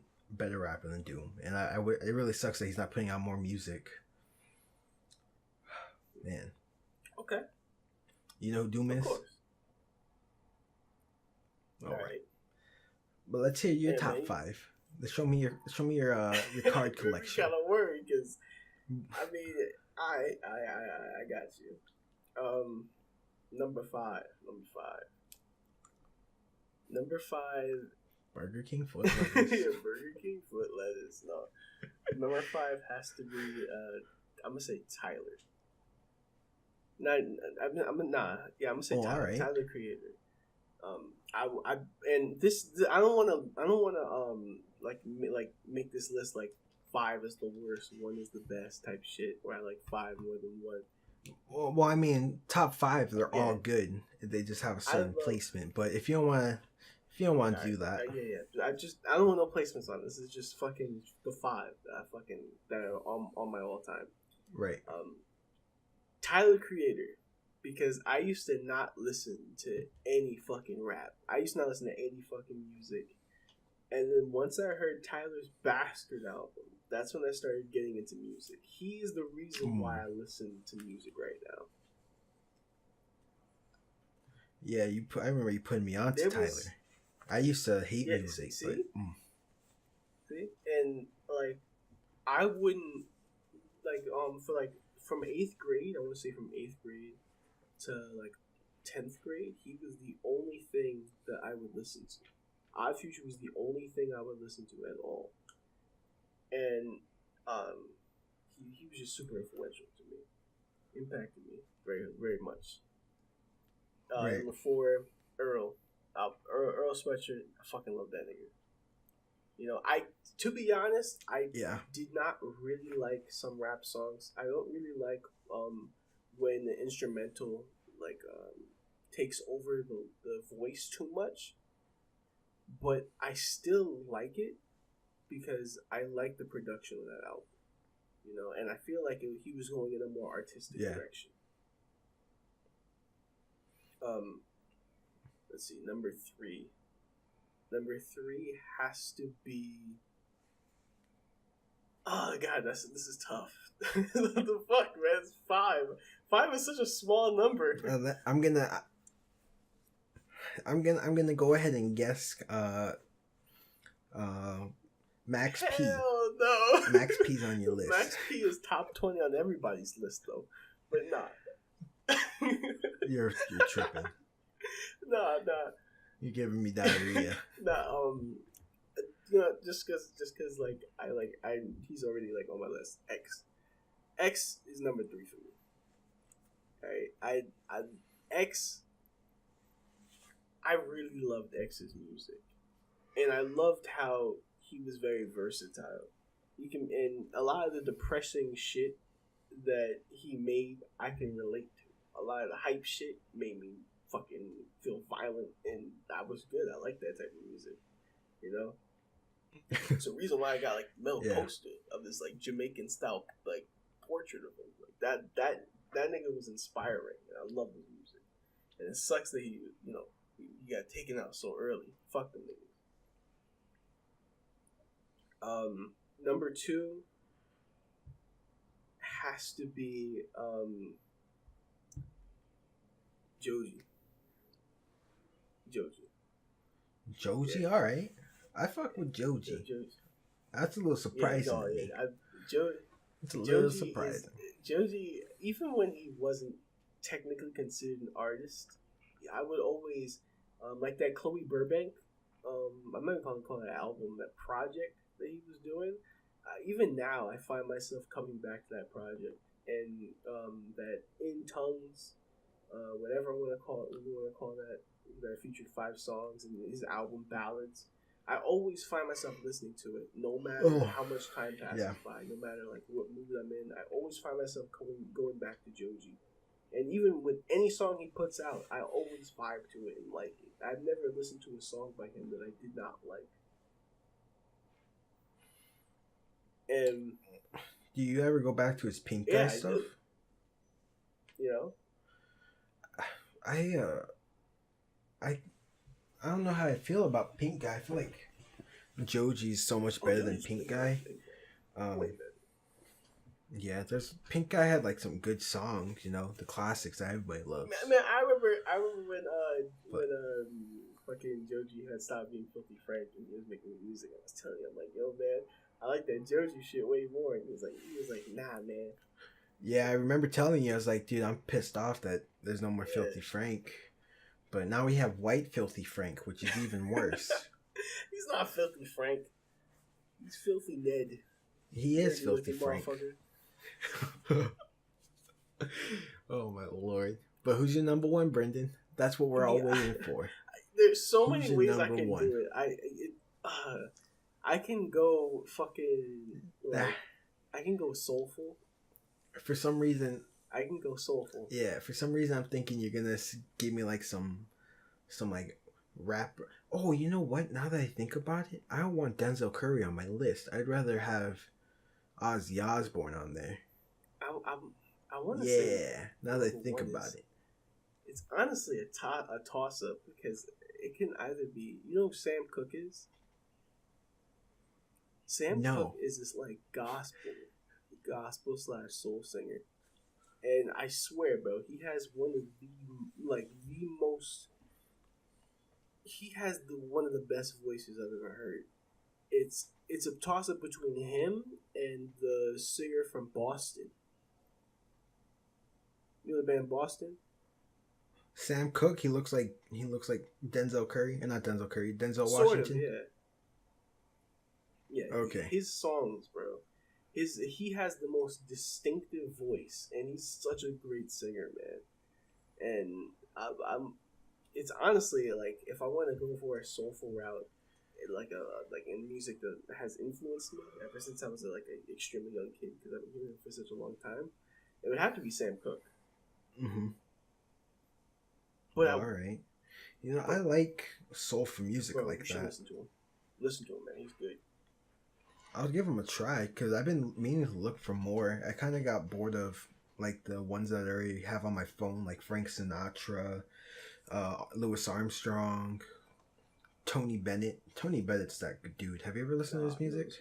[SPEAKER 2] rapper than Doom, and it really sucks that he's not putting out more music. Man.
[SPEAKER 1] Okay.
[SPEAKER 2] You know who Doom is?
[SPEAKER 1] Of course.
[SPEAKER 2] All right. But let's hear your top 5. Show me your card collection.
[SPEAKER 1] I'm kind of worried because, I mean, I got you. Number 5. Number 5.
[SPEAKER 2] Burger King foot lettuce.
[SPEAKER 1] Yeah, Burger King foot lettuce. No. Number 5 has to be, I'm going to say Tyler. I'm going to say Tyler.
[SPEAKER 2] Right.
[SPEAKER 1] Tyler Creator. I don't want to make this list like 5 is the worst, 1 is the best type shit, where I like 5 more than 1.
[SPEAKER 2] Well, I mean, top 5, they're all good. They just have a certain placement. But if you don't want to do that,
[SPEAKER 1] I don't want no placements on this. It's just fucking the 5 that are on my all time.
[SPEAKER 2] Right.
[SPEAKER 1] Tyler Creator, because I used to not listen to any fucking rap. I used to not listen to any fucking music. And then once I heard Tyler's Bastard album, that's when I started getting into music. He's the reason why I listen to music right now.
[SPEAKER 2] Yeah, I remember you putting me on to Tyler. I used to hate music.
[SPEAKER 1] See? And like, I wouldn't from 8th grade. I want to say from 8th grade to like 10th grade, he was the only thing that I would listen to. Odd Future was the only thing I would listen to at all, and he was just super influential to me, impacted me very very much.
[SPEAKER 2] Right.
[SPEAKER 1] Number 4, Earl. Earl Sweatshirt. I fucking love that nigga. You know, to be honest, I did not really like some rap songs. I don't really like when the instrumental like takes over the voice too much. But I still like it because I like the production of that album. You know, and I feel like he was going in a more artistic direction. Let's see, number 3. Number 3 has to be. Oh god, this is tough. What the fuck, man? It's 5. 5 is such a small number.
[SPEAKER 2] I'm gonna go ahead and guess. Max P.
[SPEAKER 1] Hell no.
[SPEAKER 2] Max P's on your list.
[SPEAKER 1] Max P is top 20 on everybody's list though, but nah.
[SPEAKER 2] You're tripping.
[SPEAKER 1] Nah.
[SPEAKER 2] You're giving me diarrhea.
[SPEAKER 1] Nah, you know, just cause like he's already like on my list. X is number 3 for me. Alright, I really loved X's music, and I loved how he was very versatile. And a lot of the depressing shit that he made, I can relate to. A lot of the hype shit made me fucking feel violent, and that was good. I like that type of music, you know. It's a reason why I got like metal poster of this like Jamaican style like portrait of him. Like that nigga was inspiring, and I love his music. And it sucks that he got taken out so early. Fuck them niggas. Number 2 has to be Joji.
[SPEAKER 2] Joji,
[SPEAKER 1] yeah.
[SPEAKER 2] All right. I fuck with Joji. That's a little surprising to me. It's a little surprising.
[SPEAKER 1] Joji, even when he wasn't technically considered an artist, I would always like that Chloe Burbank. I'm not even calling it an album, that project that he was doing. Even now, I find myself coming back to that project, and that In Tongues, whatever we want to call that featured 5 songs and his album Ballads. I always find myself listening to it, no matter how much time passes by, no matter like what mood I'm in. I always find myself going back to Joji, and even with any song he puts out, I always vibe to it and like it. I've never listened to a song by him that I did not like. And
[SPEAKER 2] do you ever go back to his Pink Guy stuff?
[SPEAKER 1] Do. You know,
[SPEAKER 2] I don't know how I feel about Pink Guy. I feel like Joji's so much better than Pink Guy. Yeah, Pink Guy had like some good songs, you know, the classics that everybody loves.
[SPEAKER 1] Man, I remember when fucking Joji had stopped being Filthy Frank and he was making music. I was telling him, I'm like, yo man, I like that Joji shit way more. And he was like, nah man.
[SPEAKER 2] Yeah, I remember telling you, I was like, dude, I'm pissed off that there's no more Filthy Frank. But now we have White Filthy Frank, which is even worse.
[SPEAKER 1] He's not Filthy Frank. He's Filthy Ned.
[SPEAKER 2] He is Filthy Frank. Oh my lord. But who's your number 1, Brendan? That's what we're all waiting for.
[SPEAKER 1] There's so many ways I can do it. I can go fucking I can go soulful.
[SPEAKER 2] For some reason
[SPEAKER 1] I can go soulful.
[SPEAKER 2] Yeah, for some reason I'm thinking you're gonna give me like some like rap. Oh, you know what? Now that I think about it, I don't want Denzel Curry on my list. I'd rather have Ozzy Osbourne on there.
[SPEAKER 1] I want to say.
[SPEAKER 2] Yeah, now that I think about it,
[SPEAKER 1] it's honestly a toss up because it can either be, you know who Sam Cooke is? Sam Cooke is this like gospel / soul singer. And I swear, bro, he has one of the best voices I've ever heard. It's a toss up between him and the singer from Boston. You know the band Boston?
[SPEAKER 2] Sam Cooke, he looks like Denzel Curry, and not Denzel Curry, Denzel
[SPEAKER 1] Sort
[SPEAKER 2] Washington.
[SPEAKER 1] Of, yeah.
[SPEAKER 2] Okay.
[SPEAKER 1] His songs, bro. He has the most distinctive voice, and he's such a great singer, man. And I'm. It's honestly like if I want to go for a soulful route, like in music that has influenced me ever since I was like an extremely young kid because I've been hearing it for such a long time. It would have to be Sam Cooke.
[SPEAKER 2] Mm-hmm.
[SPEAKER 1] But
[SPEAKER 2] all right. You know, I like soulful music
[SPEAKER 1] bro,
[SPEAKER 2] like
[SPEAKER 1] you should
[SPEAKER 2] that.
[SPEAKER 1] listen to him. Listen to him, man. He's good.
[SPEAKER 2] I'll give him a try because I've been meaning to look for more. I kind of got bored of like the ones that I already have on my phone, like Frank Sinatra, Louis Armstrong, Tony Bennett. Tony Bennett's that good dude. Have you ever listened to his music?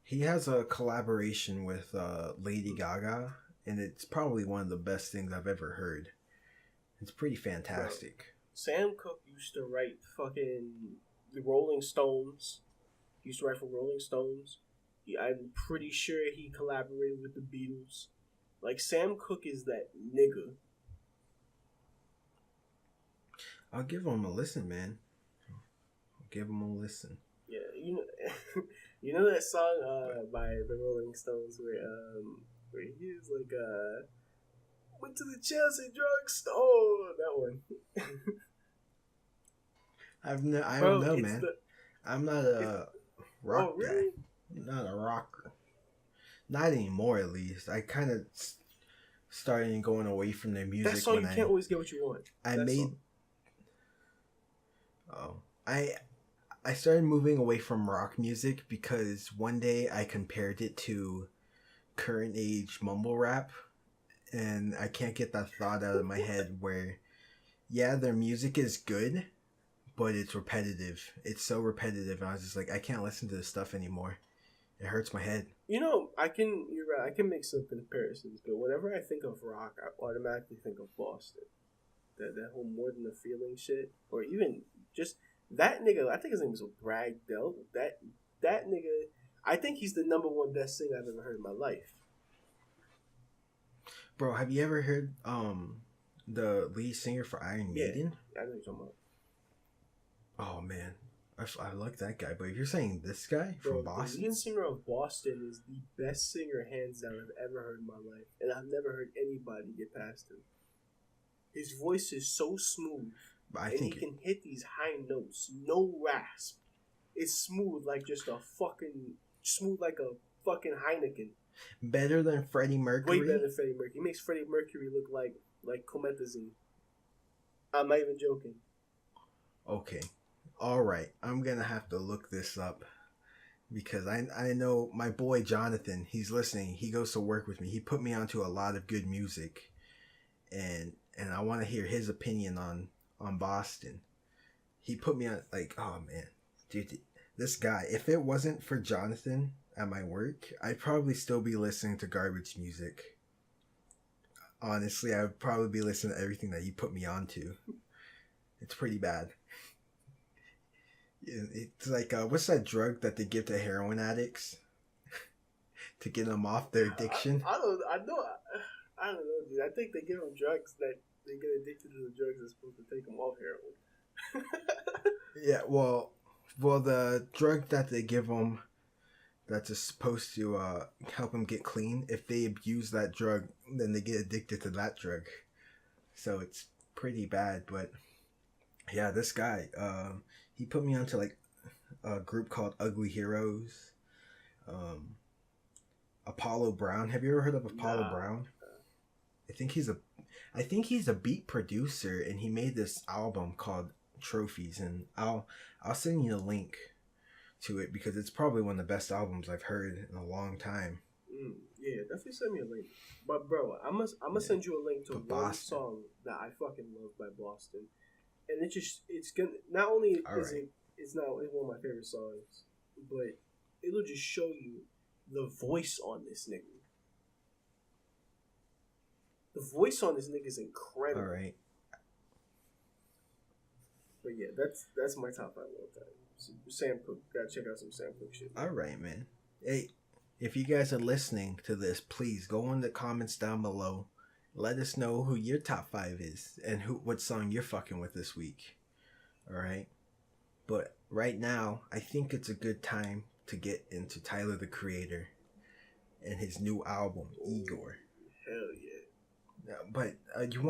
[SPEAKER 2] He has a collaboration with Lady Gaga, and it's probably one of the best things I've ever heard. It's pretty fantastic.
[SPEAKER 1] Bro, Sam Cooke used to write fucking the Rolling Stones. He used to write for Rolling Stones. I'm pretty sure he collaborated with the Beatles. Like, Sam Cooke is that nigga.
[SPEAKER 2] I'll give him a listen, man. I'll give him a listen.
[SPEAKER 1] Yeah, you know, you know that song by the Rolling Stones where he's like went to the Chelsea drugstore. That one.
[SPEAKER 2] I don't know, man. I'm not a rock
[SPEAKER 1] really?
[SPEAKER 2] guy. I'm not a rocker. Not anymore, at least. I kind of started going away from their music.
[SPEAKER 1] That song, you can't always get what you want.
[SPEAKER 2] I started moving away from rock music because one day I compared it to current age mumble rap, and I can't get that thought out of my head where, yeah, their music is good, but it's repetitive. It's so repetitive, and I was just like, I can't listen to this stuff anymore. It hurts my head.
[SPEAKER 1] You know, you're right, I can make some comparisons, but whenever I think of rock, I automatically think of Boston. That whole More Than a Feeling shit, or even just that nigga. I think his name was Bragg Dell. That nigga, I think he's the number one best singer I've ever heard in my life.
[SPEAKER 2] Bro, have you ever heard the lead singer for Iron Maiden?
[SPEAKER 1] Yeah, I know what you're talking
[SPEAKER 2] about. Oh man, I like that guy. But if you're saying this guy from Boston,
[SPEAKER 1] the lead singer of Boston is the best singer hands down I've ever heard in my life, and I've never heard anybody get past him. His voice is so smooth, and he can hit these high notes, no rasp. It's smooth like a fucking Heineken.
[SPEAKER 2] Better than Freddie Mercury?
[SPEAKER 1] Way better than Freddie Mercury. He makes Freddie Mercury look like Comethazine. I'm not even joking.
[SPEAKER 2] Okay. Alright. I'm gonna have to look this up. Because I know my boy Jonathan, he's listening. He goes to work with me. He put me onto a lot of good music. And I want to hear his opinion on Boston. He put me on, like, oh man. Dude, this guy, if it wasn't for Jonathan at my work, I'd probably still be listening to garbage music. Honestly, I would probably be listening to everything that he put me onto. It's pretty bad. It's like, what's that drug that they give to heroin addicts? To get them off their addiction?
[SPEAKER 1] I don't know, dude. I think they give them drugs that they get addicted to the drugs that's supposed to take them off heroin.
[SPEAKER 2] Yeah, well, the drug that they give them that's just supposed to help them get clean, if they abuse that drug, then they get addicted to that drug. So it's pretty bad, but yeah, this guy, he put me onto like a group called Ugly Heroes. Apollo Brown. Have you ever heard of Apollo Brown? I think he's a beat producer, and he made this album called Trophies, and I'll send you the link to it because it's probably one of the best albums I've heard in a long time.
[SPEAKER 1] Yeah, definitely send me a link. But bro, I'm gonna send you a link to one song that I fucking love by Boston, and it's gonna not only is it's not one of my favorite songs, but it'll just show you the voice on this nigga. The voice on this nigga is incredible.
[SPEAKER 2] All right.
[SPEAKER 1] But yeah, that's my top 5 all time. Sam Cooke. Gotta check out some Sam Cooke shit.
[SPEAKER 2] All right, man. Hey, if you guys are listening to this, please go in the comments down below. Let us know who your top 5 is and what song you're fucking with this week. All right. But right now, I think it's a good time to get into Tyler the Creator and his new album, Igor.
[SPEAKER 1] Hell yeah.
[SPEAKER 2] But you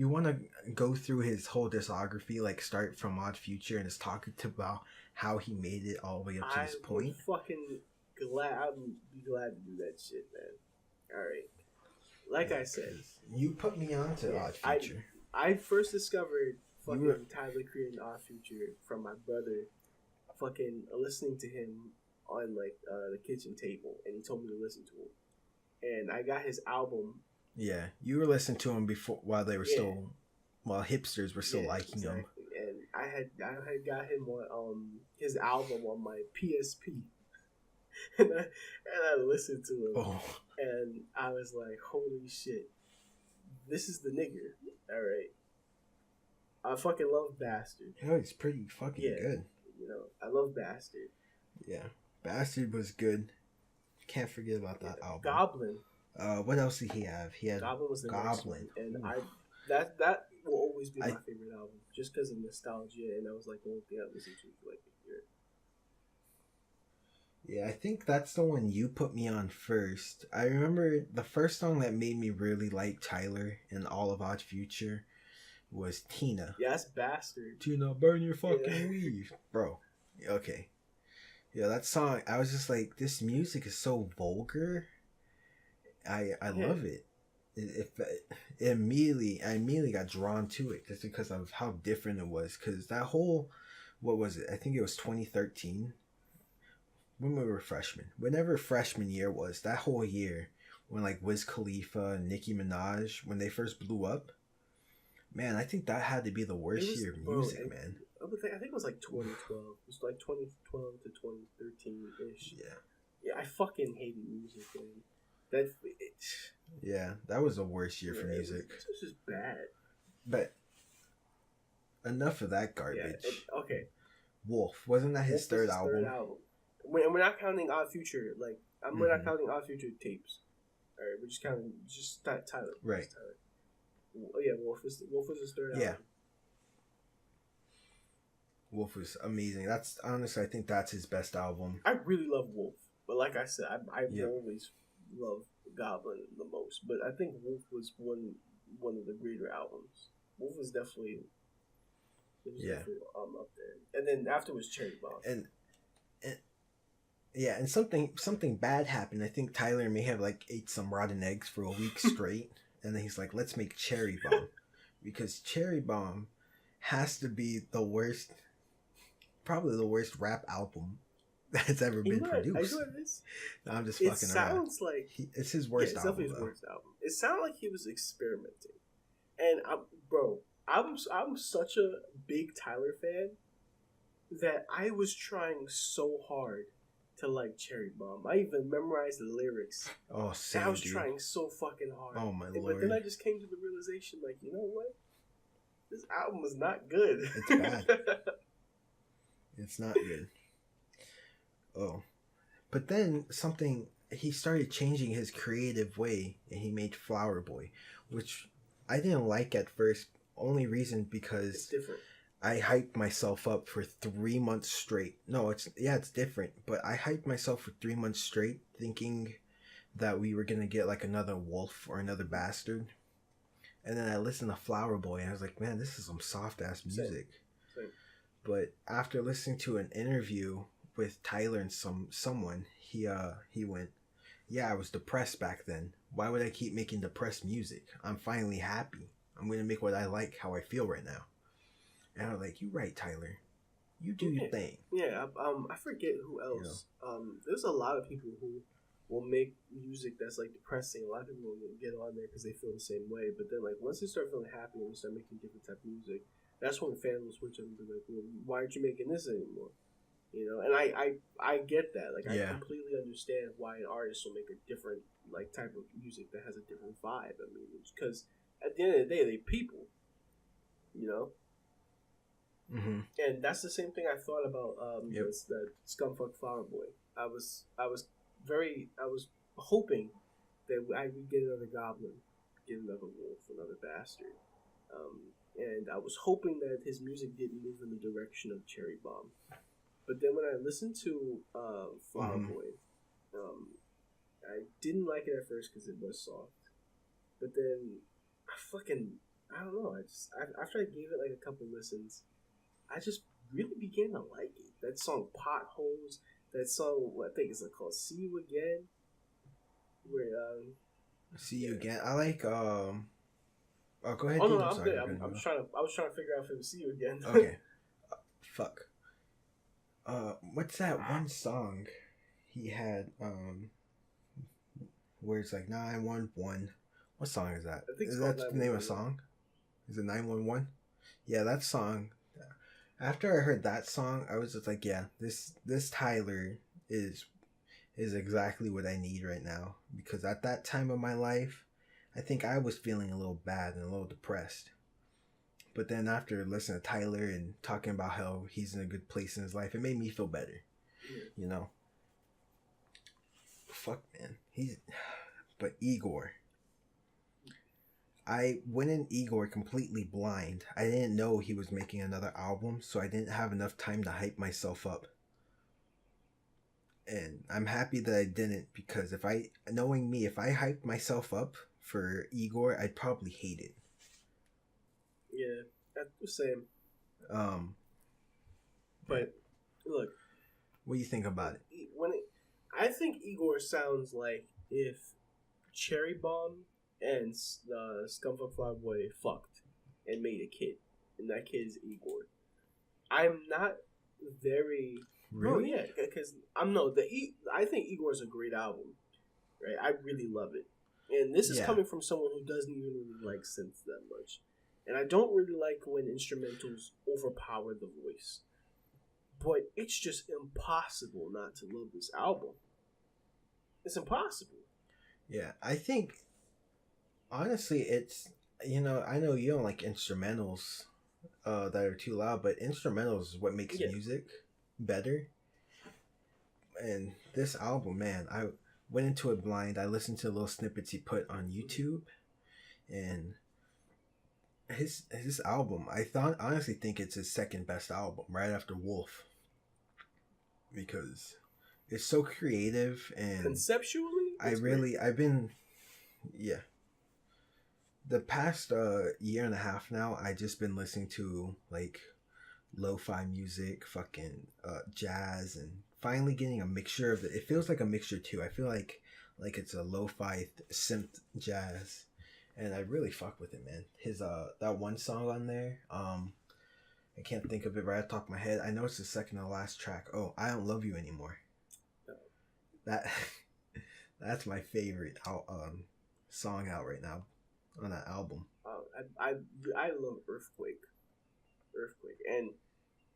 [SPEAKER 2] wanna go through his whole discography, like start from Odd Future and just talk about how he made it all the way up to this point.
[SPEAKER 1] I'd be glad to do that shit, man. All right. Like I said,
[SPEAKER 2] you put me on to Odd Future.
[SPEAKER 1] I first discovered fucking Tyler creating Odd Future from my brother, fucking listening to him on like the kitchen table, and he told me to listen to him, and I got his album.
[SPEAKER 2] Yeah, you were listening to him before while they were still, while hipsters were still liking him.
[SPEAKER 1] And I had got him on his album on my PSP, and I listened to him, and I was like, holy shit, this is the nigger. All right, I fucking love Bastard.
[SPEAKER 2] Yeah, he's pretty fucking good.
[SPEAKER 1] You know, I love Bastard.
[SPEAKER 2] Yeah, Bastard was good. Can't forget about that album.
[SPEAKER 1] Goblin.
[SPEAKER 2] What else did he have? He had
[SPEAKER 1] Goblin was the next one, and that will always be my favorite album, just because of nostalgia, and that was like the only thing I listened to for like a year.
[SPEAKER 2] Yeah, I think that's the one you put me on first. I remember the first song that made me really like Tyler and all of Odd Future was Tina.
[SPEAKER 1] Yeah, that's Bastard.
[SPEAKER 2] Tina, burn your fucking weave. Bro. Okay. Yeah, that song, I was just like, this music is so vulgar. I love it. I immediately got drawn to it just because of how different it was. Because that whole, what was it? I think it was 2013. When we were freshmen. Whenever freshman year was, that whole year, when like Wiz Khalifa and Nicki Minaj, when they first blew up, man, I think that had to be the worst year of music, man.
[SPEAKER 1] I think it was like 2012. It was like 2012 to 2013-ish. Yeah, I fucking hated music, man.
[SPEAKER 2] That was the worst year for music.
[SPEAKER 1] It was just bad.
[SPEAKER 2] But enough of that garbage.
[SPEAKER 1] Yeah, okay.
[SPEAKER 2] Wolf, wasn't that his third album?
[SPEAKER 1] We're not counting Odd Future. Like we're not counting Odd Future tapes. All right, we're just counting Tyler.
[SPEAKER 2] Right.
[SPEAKER 1] Tyler. Oh yeah, Wolf was his third album.
[SPEAKER 2] Yeah. Wolf was amazing. That's honestly, I think that's his best album.
[SPEAKER 1] I really love Wolf, but like I said, I always love Goblin the most. But I think Wolf was one of the greater albums. Wolf was definitely up there. And then afterwards, Cherry Bomb.
[SPEAKER 2] And something bad happened. I think Tyler may have like ate some rotten eggs for a week straight, and then he's like, "Let's make Cherry Bomb," because Cherry Bomb has to be probably the worst rap album that's ever been produced. No, I'm just fucking around. It sounds like it's his worst album. It's definitely his worst album.
[SPEAKER 1] It sounded like he was experimenting, and I'm such a big Tyler fan that I was trying so hard to like Cherry Bomb. I even memorized the lyrics.
[SPEAKER 2] Oh, same,
[SPEAKER 1] I was trying so fucking hard.
[SPEAKER 2] Oh my lord!
[SPEAKER 1] But then I just came to the realization, like, you know what? This album is not good.
[SPEAKER 2] It's bad. It's not good. Oh, but then he started changing his creative way, and he made Flower Boy, which I didn't like at first. Only reason because
[SPEAKER 1] it's different.
[SPEAKER 2] I hyped myself up for 3 months straight. No, it's different. But I hyped myself for 3 months straight thinking that we were going to get like another Wolf or another Bastard. And then I listened to Flower Boy and I was like, man, this is some soft ass music. Same. But after listening to an interview with Tyler and someone, he went, yeah, I was depressed back then. Why would I keep making depressed music? I'm finally happy. I'm going to make what I like, how I feel right now. And I was like, "You right, Tyler. You do your thing."
[SPEAKER 1] Yeah, I forget who else. There's a lot of people who will make music that's like depressing. A lot of people will get on there because they feel the same way. But then, like, once they start feeling happy and start making different type of music, that's when fans will switch up and be like, "Well, why aren't you making this anymore?" You know, and I get that. Like, I completely understand why an artist will make a different like type of music that has a different vibe. I mean, because at the end of the day, they people. You know.
[SPEAKER 2] Mm-hmm.
[SPEAKER 1] And that's the same thing I thought about the Scumfuck Flower Boy. I was hoping that I would get another Goblin, get another Wolf, another Bastard, and I was hoping that his music didn't move in the direction of Cherry Bomb. But then when I listened to Flower Boy, I didn't like it at first because it was soft. But then I don't know. After I gave it like a couple listens, I just really began to like it. That song "Potholes," that song, what I think is called "See You Again," where
[SPEAKER 2] See
[SPEAKER 1] yeah.
[SPEAKER 2] You Again. I like Oh, go ahead,
[SPEAKER 1] Oh
[SPEAKER 2] dude.
[SPEAKER 1] no,
[SPEAKER 2] I'm
[SPEAKER 1] I'm
[SPEAKER 2] sorry.
[SPEAKER 1] good. I was trying to figure out if it was "See You Again."
[SPEAKER 2] Okay. Fuck. What's that one song he had? Where it's like 911. What song is that?
[SPEAKER 1] I think it's
[SPEAKER 2] Is
[SPEAKER 1] called
[SPEAKER 2] that the name of a
[SPEAKER 1] 911.
[SPEAKER 2] song? Is it 911? Yeah, that song. After I heard that song, I was just like, yeah, this Tyler is exactly what I need right now. Because at that time of my life, I think I was feeling a little bad and a little depressed. But then after listening to Tyler and talking about how he's in a good place in his life, it made me feel better. You know? Fuck, man. But Igor. I went in Igor completely blind. I didn't know he was making another album, so I didn't have enough time to hype myself up. And I'm happy that I didn't, because knowing me, if I hyped myself up for Igor, I'd probably hate it.
[SPEAKER 1] Yeah, that's the same. But look,
[SPEAKER 2] what do you think about it?
[SPEAKER 1] I think Igor sounds like if Cherry Bomb and Scumfuck Flyboy fucked and made a kid, and that kid is Igor. I'm not very
[SPEAKER 2] really,
[SPEAKER 1] yeah, because I think Igor is a great album, right? I really love it, and this is coming from someone who doesn't even really like synths that much, and I don't really like when instrumentals overpower the voice. But it's just impossible not to love this album. It's impossible.
[SPEAKER 2] Yeah, I think honestly, it's I know you don't like instrumentals that are too loud, but instrumentals is what makes music better. And this album, man, I went into it blind. I listened to little snippets he put on YouTube, and his album, I honestly think it's his second best album, right after Wolf, because it's so creative and
[SPEAKER 1] conceptually.
[SPEAKER 2] I've been the past year and a half now, I just been listening to like lo-fi music, fucking jazz, and finally getting a mixture of it. It feels like a mixture too. I feel like it's a lo-fi synth jazz, and I really fuck with it, man. His that one song on there, I can't think of it right off the top of my head. I know it's the second to last track. Oh, I Don't Love You Anymore. That's my favorite song out right now on that album.
[SPEAKER 1] I love Earthquake,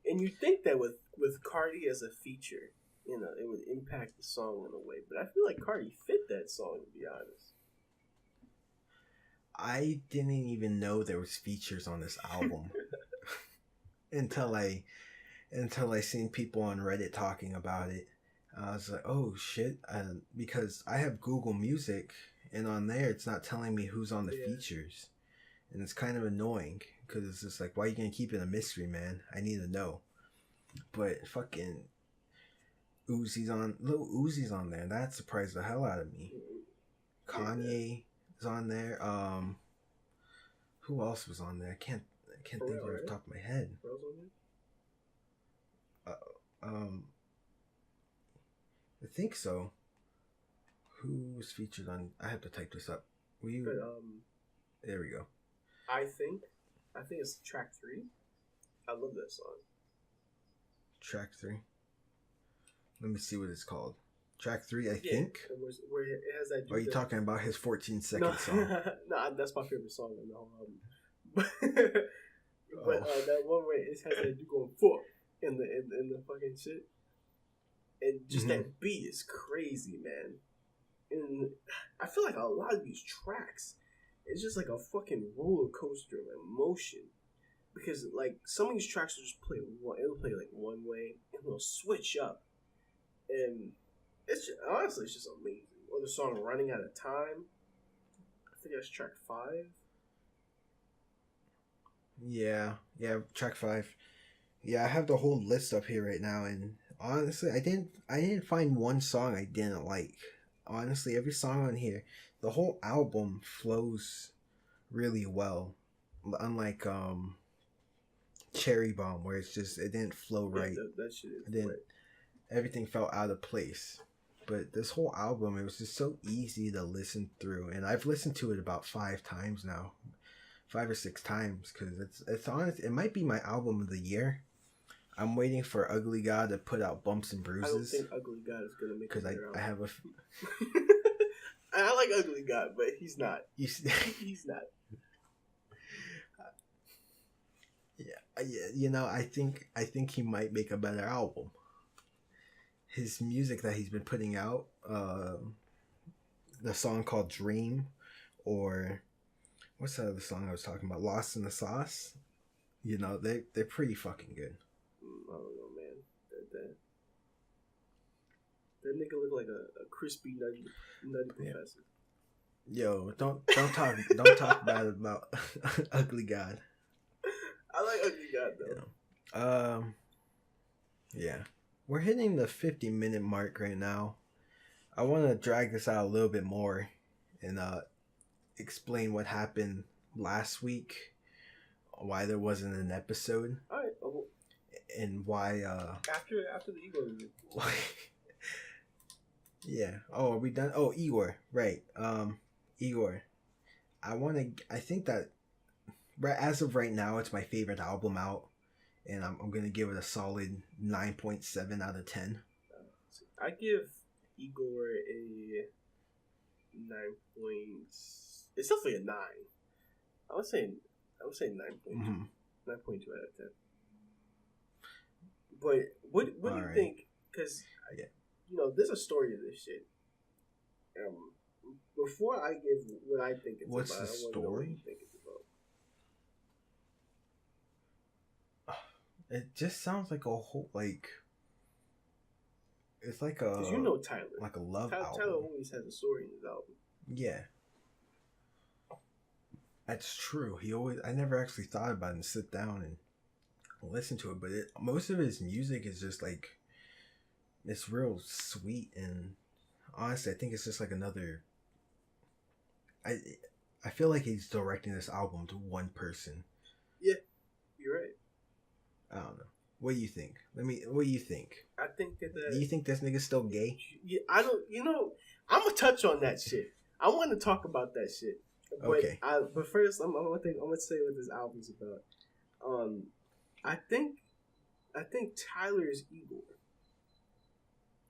[SPEAKER 1] and you think that with Cardi as a feature, it would impact the song in a way, but I feel like Cardi fit that song, to be honest.
[SPEAKER 2] I didn't even know there was features on this album until I seen people on Reddit talking about it. I was like, oh shit, because I have Google Music, and on there it's not telling me who's on the features, and it's kind of annoying because it's just like, why are you gonna keep it a mystery, man? I need to know. But fucking Lil Uzi's on there. That surprised the hell out of me. Kanye is on there. Who else was on there? I can't think of it off the top of my head. I think so. Who was featured on? I have to type this up. There we go.
[SPEAKER 1] I think it's track 3. I love that song.
[SPEAKER 2] Track 3. Let me see what it's called. Track 3, I think.
[SPEAKER 1] Where it has that.
[SPEAKER 2] Are you talking about his 14-second song?
[SPEAKER 1] No, that's my favorite song on the whole album. But that one where it has that dude going fuck in the fucking shit, and just that beat is crazy, man. And I feel like a lot of these tracks, it's just like a fucking roller coaster of emotion. Because like some of these tracks will just it'll play like one way, and it'll switch up, and it's just, honestly it's just amazing. Or the song "Running Out of Time," I think that's track 5.
[SPEAKER 2] Yeah, track 5. Yeah, I have the whole list up here right now, and honestly, I didn't find one song I didn't like. Honestly, every song on here, the whole album flows really well, unlike Cherry Bomb, where it's just it didn't flow right.
[SPEAKER 1] That shit is
[SPEAKER 2] then everything felt out of place. But this whole album, it was just so easy to listen through, and I've listened to it about 5 times now, 5 or 6 times, because it's honest. It might be my album of the year. I'm waiting for Ugly God to put out Bumps and Bruises.
[SPEAKER 1] I don't think Ugly God is gonna make it. Because
[SPEAKER 2] I have a.
[SPEAKER 1] I like Ugly God, but he's not. He's not.
[SPEAKER 2] Yeah, you know, I think he might make a better album. His music that he's been putting out, the song called Dream, or what's that other song I was talking about, Lost in the Sauce, you know, they're pretty fucking good.
[SPEAKER 1] I don't know, man. That nigga look like a crispy nutty professor.
[SPEAKER 2] Yo, don't talk bad about Ugly God.
[SPEAKER 1] I like Ugly God though.
[SPEAKER 2] You know, yeah. We're hitting the 50-minute mark right now. I want to drag this out a little bit more and explain what happened last week, why there wasn't an episode.
[SPEAKER 1] All right.
[SPEAKER 2] And why
[SPEAKER 1] after the Igor review.
[SPEAKER 2] Yeah. Oh, are we done? Oh, Igor. Right. Igor. I think that as of right now, it's my favorite album out, and I'm going to give it a solid 9.7 out of 10.
[SPEAKER 1] I give Igor a 9 points. It's definitely a 9. I would say 9.2. 9.2 out of 10. But what do you think? Because you know, there's a story to this shit. Before I give what I think it's
[SPEAKER 2] What's
[SPEAKER 1] about,
[SPEAKER 2] the story? I want to know what you think it's about. It just sounds like a whole it's like a.
[SPEAKER 1] Because you know Tyler,
[SPEAKER 2] like a love album.
[SPEAKER 1] Tyler always has a story in his album.
[SPEAKER 2] Yeah, that's true. I never actually thought about it and sit down and listen to it, but most of his music is just like, it's real sweet, and honestly, I think it's just like another. I feel like he's directing this album to one person.
[SPEAKER 1] Yeah, you're right.
[SPEAKER 2] I don't know. What do you think? What do you think?
[SPEAKER 1] I think that.
[SPEAKER 2] Do you think this nigga's still gay?
[SPEAKER 1] Yeah, I don't. You know, I'm gonna touch on that shit. I want to talk about that shit. But
[SPEAKER 2] okay.
[SPEAKER 1] But first, I'm gonna say what this album's about. I think Tyler's Igor.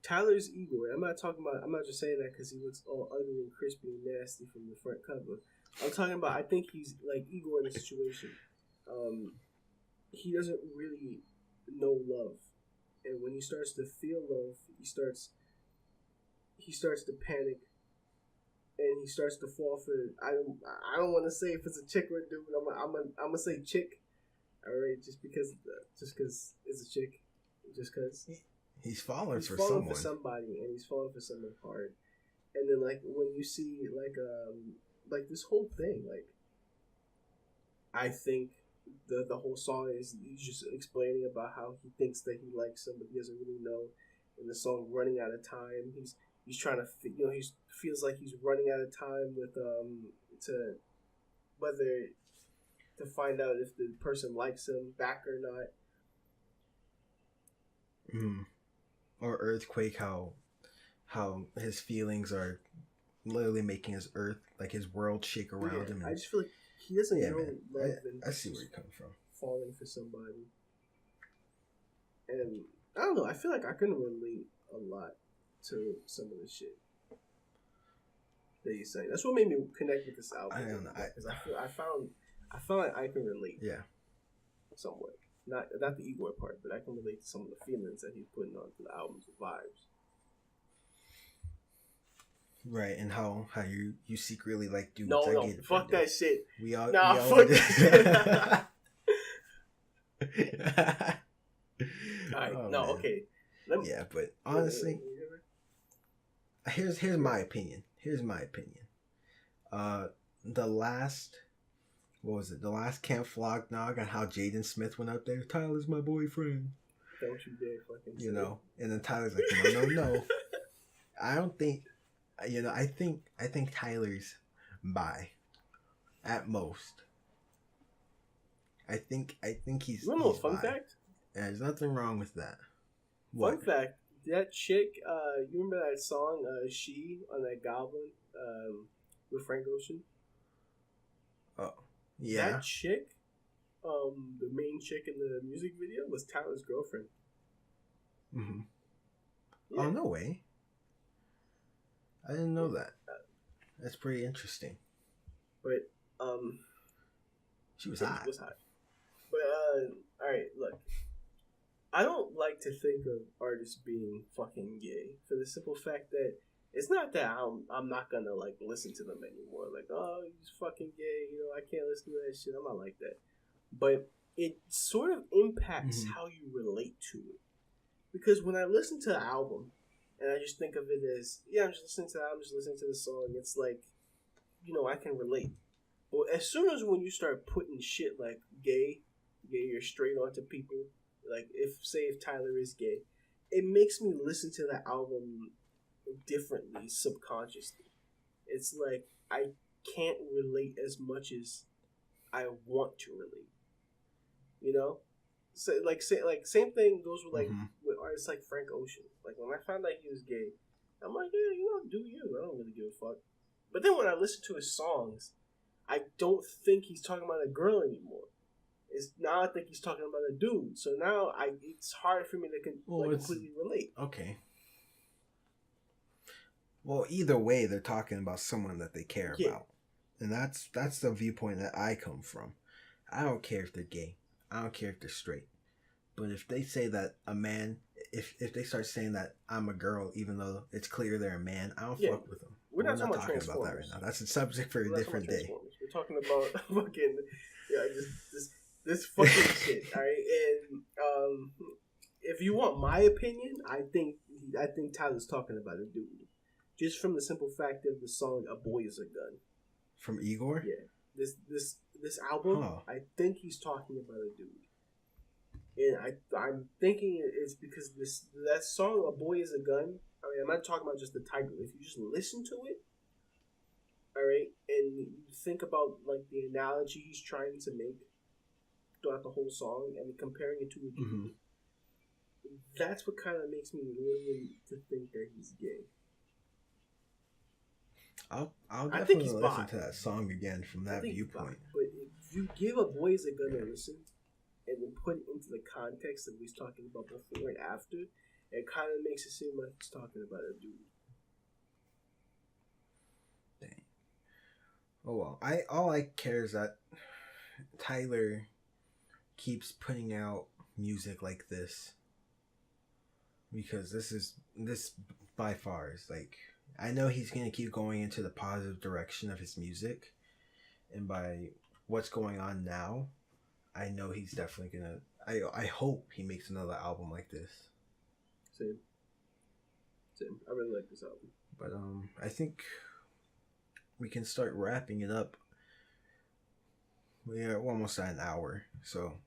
[SPEAKER 1] Tyler's Igor. I'm not just saying that because he looks all ugly and crispy and nasty from the front cover. I'm talking about, I think he's like Igor in a situation. He doesn't really know love, and when he starts to feel love, he starts to panic, and he starts to fall for. I don't want to say if it's a chick or a dude. I'm gonna say chick. All right, just because it's a chick, just because
[SPEAKER 2] he's falling for
[SPEAKER 1] somebody, and he's falling for someone hard. And then like when you see like this whole thing, like I think the whole song is he's just explaining about how he thinks that he likes him, but he doesn't really know. And the song running out of time, he's trying to he feels like he's running out of time with to find out if the person likes him back or not.
[SPEAKER 2] Or Earthquake, how his feelings are literally making his world shake around him. And,
[SPEAKER 1] I just feel like he doesn't know love.
[SPEAKER 2] I see where you're coming from.
[SPEAKER 1] Falling for somebody, and I don't know. I feel like I can relate a lot to some of the shit that he's saying. That's what made me connect with this album.
[SPEAKER 2] I don't know.
[SPEAKER 1] I found like I can relate.
[SPEAKER 2] Yeah.
[SPEAKER 1] Somewhat. Not the Igor part, but I can relate to some of the feelings that he's putting onto the album's vibes.
[SPEAKER 2] Right, and how you secretly like dudes.
[SPEAKER 1] No, fuck that shit.
[SPEAKER 2] Fuck
[SPEAKER 1] that shit. Alright, okay.
[SPEAKER 2] But honestly, here's my opinion. The last Camp Flog Nog on how Jaden Smith went up there. Tyler's my boyfriend.
[SPEAKER 1] Don't you dare fucking.
[SPEAKER 2] You know, and then Tyler's like, no. I don't think I think Tyler's bi at most. I think
[SPEAKER 1] You want to know a
[SPEAKER 2] he's
[SPEAKER 1] fun
[SPEAKER 2] bi.
[SPEAKER 1] fact?
[SPEAKER 2] And there's nothing wrong with that.
[SPEAKER 1] Fun fact: that chick, you remember that song, "She" on that Goblin, with Frank Ocean?
[SPEAKER 2] Oh, yeah.
[SPEAKER 1] That chick, the main chick in the music video, was Tyler's girlfriend.
[SPEAKER 2] Mm-hmm.
[SPEAKER 1] Yeah.
[SPEAKER 2] Oh, no way. I didn't know that. That's pretty interesting.
[SPEAKER 1] But
[SPEAKER 2] she was
[SPEAKER 1] yeah,
[SPEAKER 2] hot.
[SPEAKER 1] She was hot. But all right, look. I don't like to think of artists being fucking gay for the simple fact that it's not that I'm not gonna like listen to them anymore. Like, oh, he's fucking gay. I can't listen to that shit. I'm not like that. But it sort of impacts how you relate to it. Because when I listen to an album, and I just think of it as, yeah, I'm just listening to the album, just listening to the song, it's like, I can relate. But as soon as when you start putting shit like gay or straight onto people, like if Tyler is gay, it makes me listen to the album differently, subconsciously. It's like I can't relate as much as I want to relate. So same thing goes with with artists like Frank Ocean. Like when I found out he was gay, I'm like, yeah, do you? I don't really give a fuck. But then when I listen to his songs, I don't think he's talking about a girl anymore. Now I think he's talking about a dude. So now it's hard for me to completely relate.
[SPEAKER 2] Okay. Well, either way, they're talking about someone that they care about, and that's the viewpoint that I come from. I don't care if they're gay. I don't care if they're straight. But if they say that a man, if they start saying that I'm a girl, even though it's clear they're a man, I don't fuck with them.
[SPEAKER 1] We're not talking
[SPEAKER 2] about that right now. That's a subject for a different day.
[SPEAKER 1] We're talking about fucking this fucking shit. All right, and if you want my opinion, I think Tyler's talking about a dude, just from the simple fact of the song "A Boy Is a Gun"
[SPEAKER 2] from Igor.
[SPEAKER 1] Yeah, this album, I think he's talking about a dude. And I'm thinking it's because that song "A Boy Is a Gun." I mean, I'm not talking about just the title. If you just listen to it, all right, and you think about like the analogy he's trying to make throughout the whole song, and comparing it to a dude, that's what kind of makes me really to think that he's gay.
[SPEAKER 2] I'll definitely listen to that song again from that viewpoint.
[SPEAKER 1] But if you give "A Boy Is a Gun" a listen, and then put it into the context that he's talking about before and after, it kind of makes it seem like he's talking about a dude.
[SPEAKER 2] Dang. Oh well, all I care is that Tyler keeps putting out music like this, because this by far is like, I know he's gonna keep going into the positive direction of his music, and by what's going on now, I know he's definitely gonna. I hope he makes another album like this.
[SPEAKER 1] Same. I really like this album.
[SPEAKER 2] But I think we can start wrapping it up. We're almost at an hour, so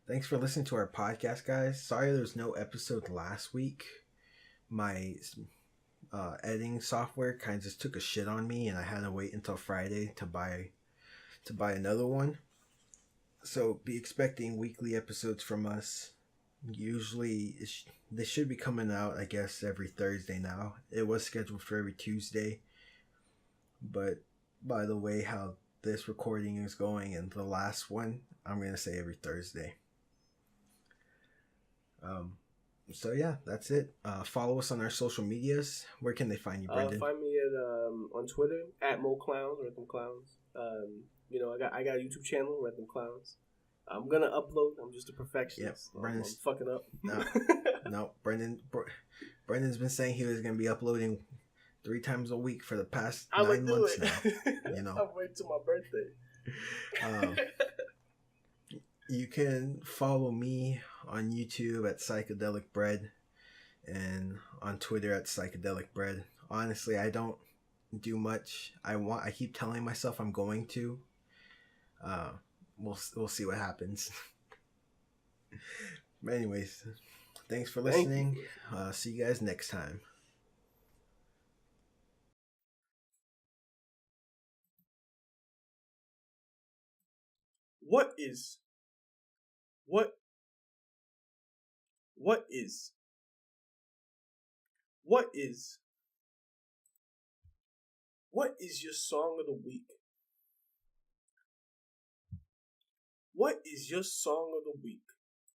[SPEAKER 2] thanks for listening to our podcast, guys. Sorry there's no episode last week. My editing software kind of just took a shit on me, and I had to wait until Friday to buy another one. So be expecting weekly episodes from us. Usually they should be coming out, I guess, every Thursday now. It was scheduled for every Tuesday, but by the way how this recording is going and the last one, I'm gonna say every Thursday. So yeah, that's it. Follow us on our social medias. Where can they find you, Brendan?
[SPEAKER 1] Find me at on Twitter at @MoClowns, RentThemClowns. I got a YouTube channel, RentThemClowns. I'm gonna upload. I'm just a perfectionist.
[SPEAKER 2] Yep,
[SPEAKER 1] I'm fucking up.
[SPEAKER 2] No, Brendan's been saying he was gonna be uploading 3 times a week for the past 9 months now.
[SPEAKER 1] I'll wait till my birthday.
[SPEAKER 2] You can follow me on YouTube at PsychedlicBread and on Twitter at PsychedlicBread. Honestly, I don't do much. I keep telling myself I'm going to. We'll see what happens. But anyways, thanks for listening. See you guys next time.
[SPEAKER 1] What is what what is what is what is your song of the week? What is your song of the week?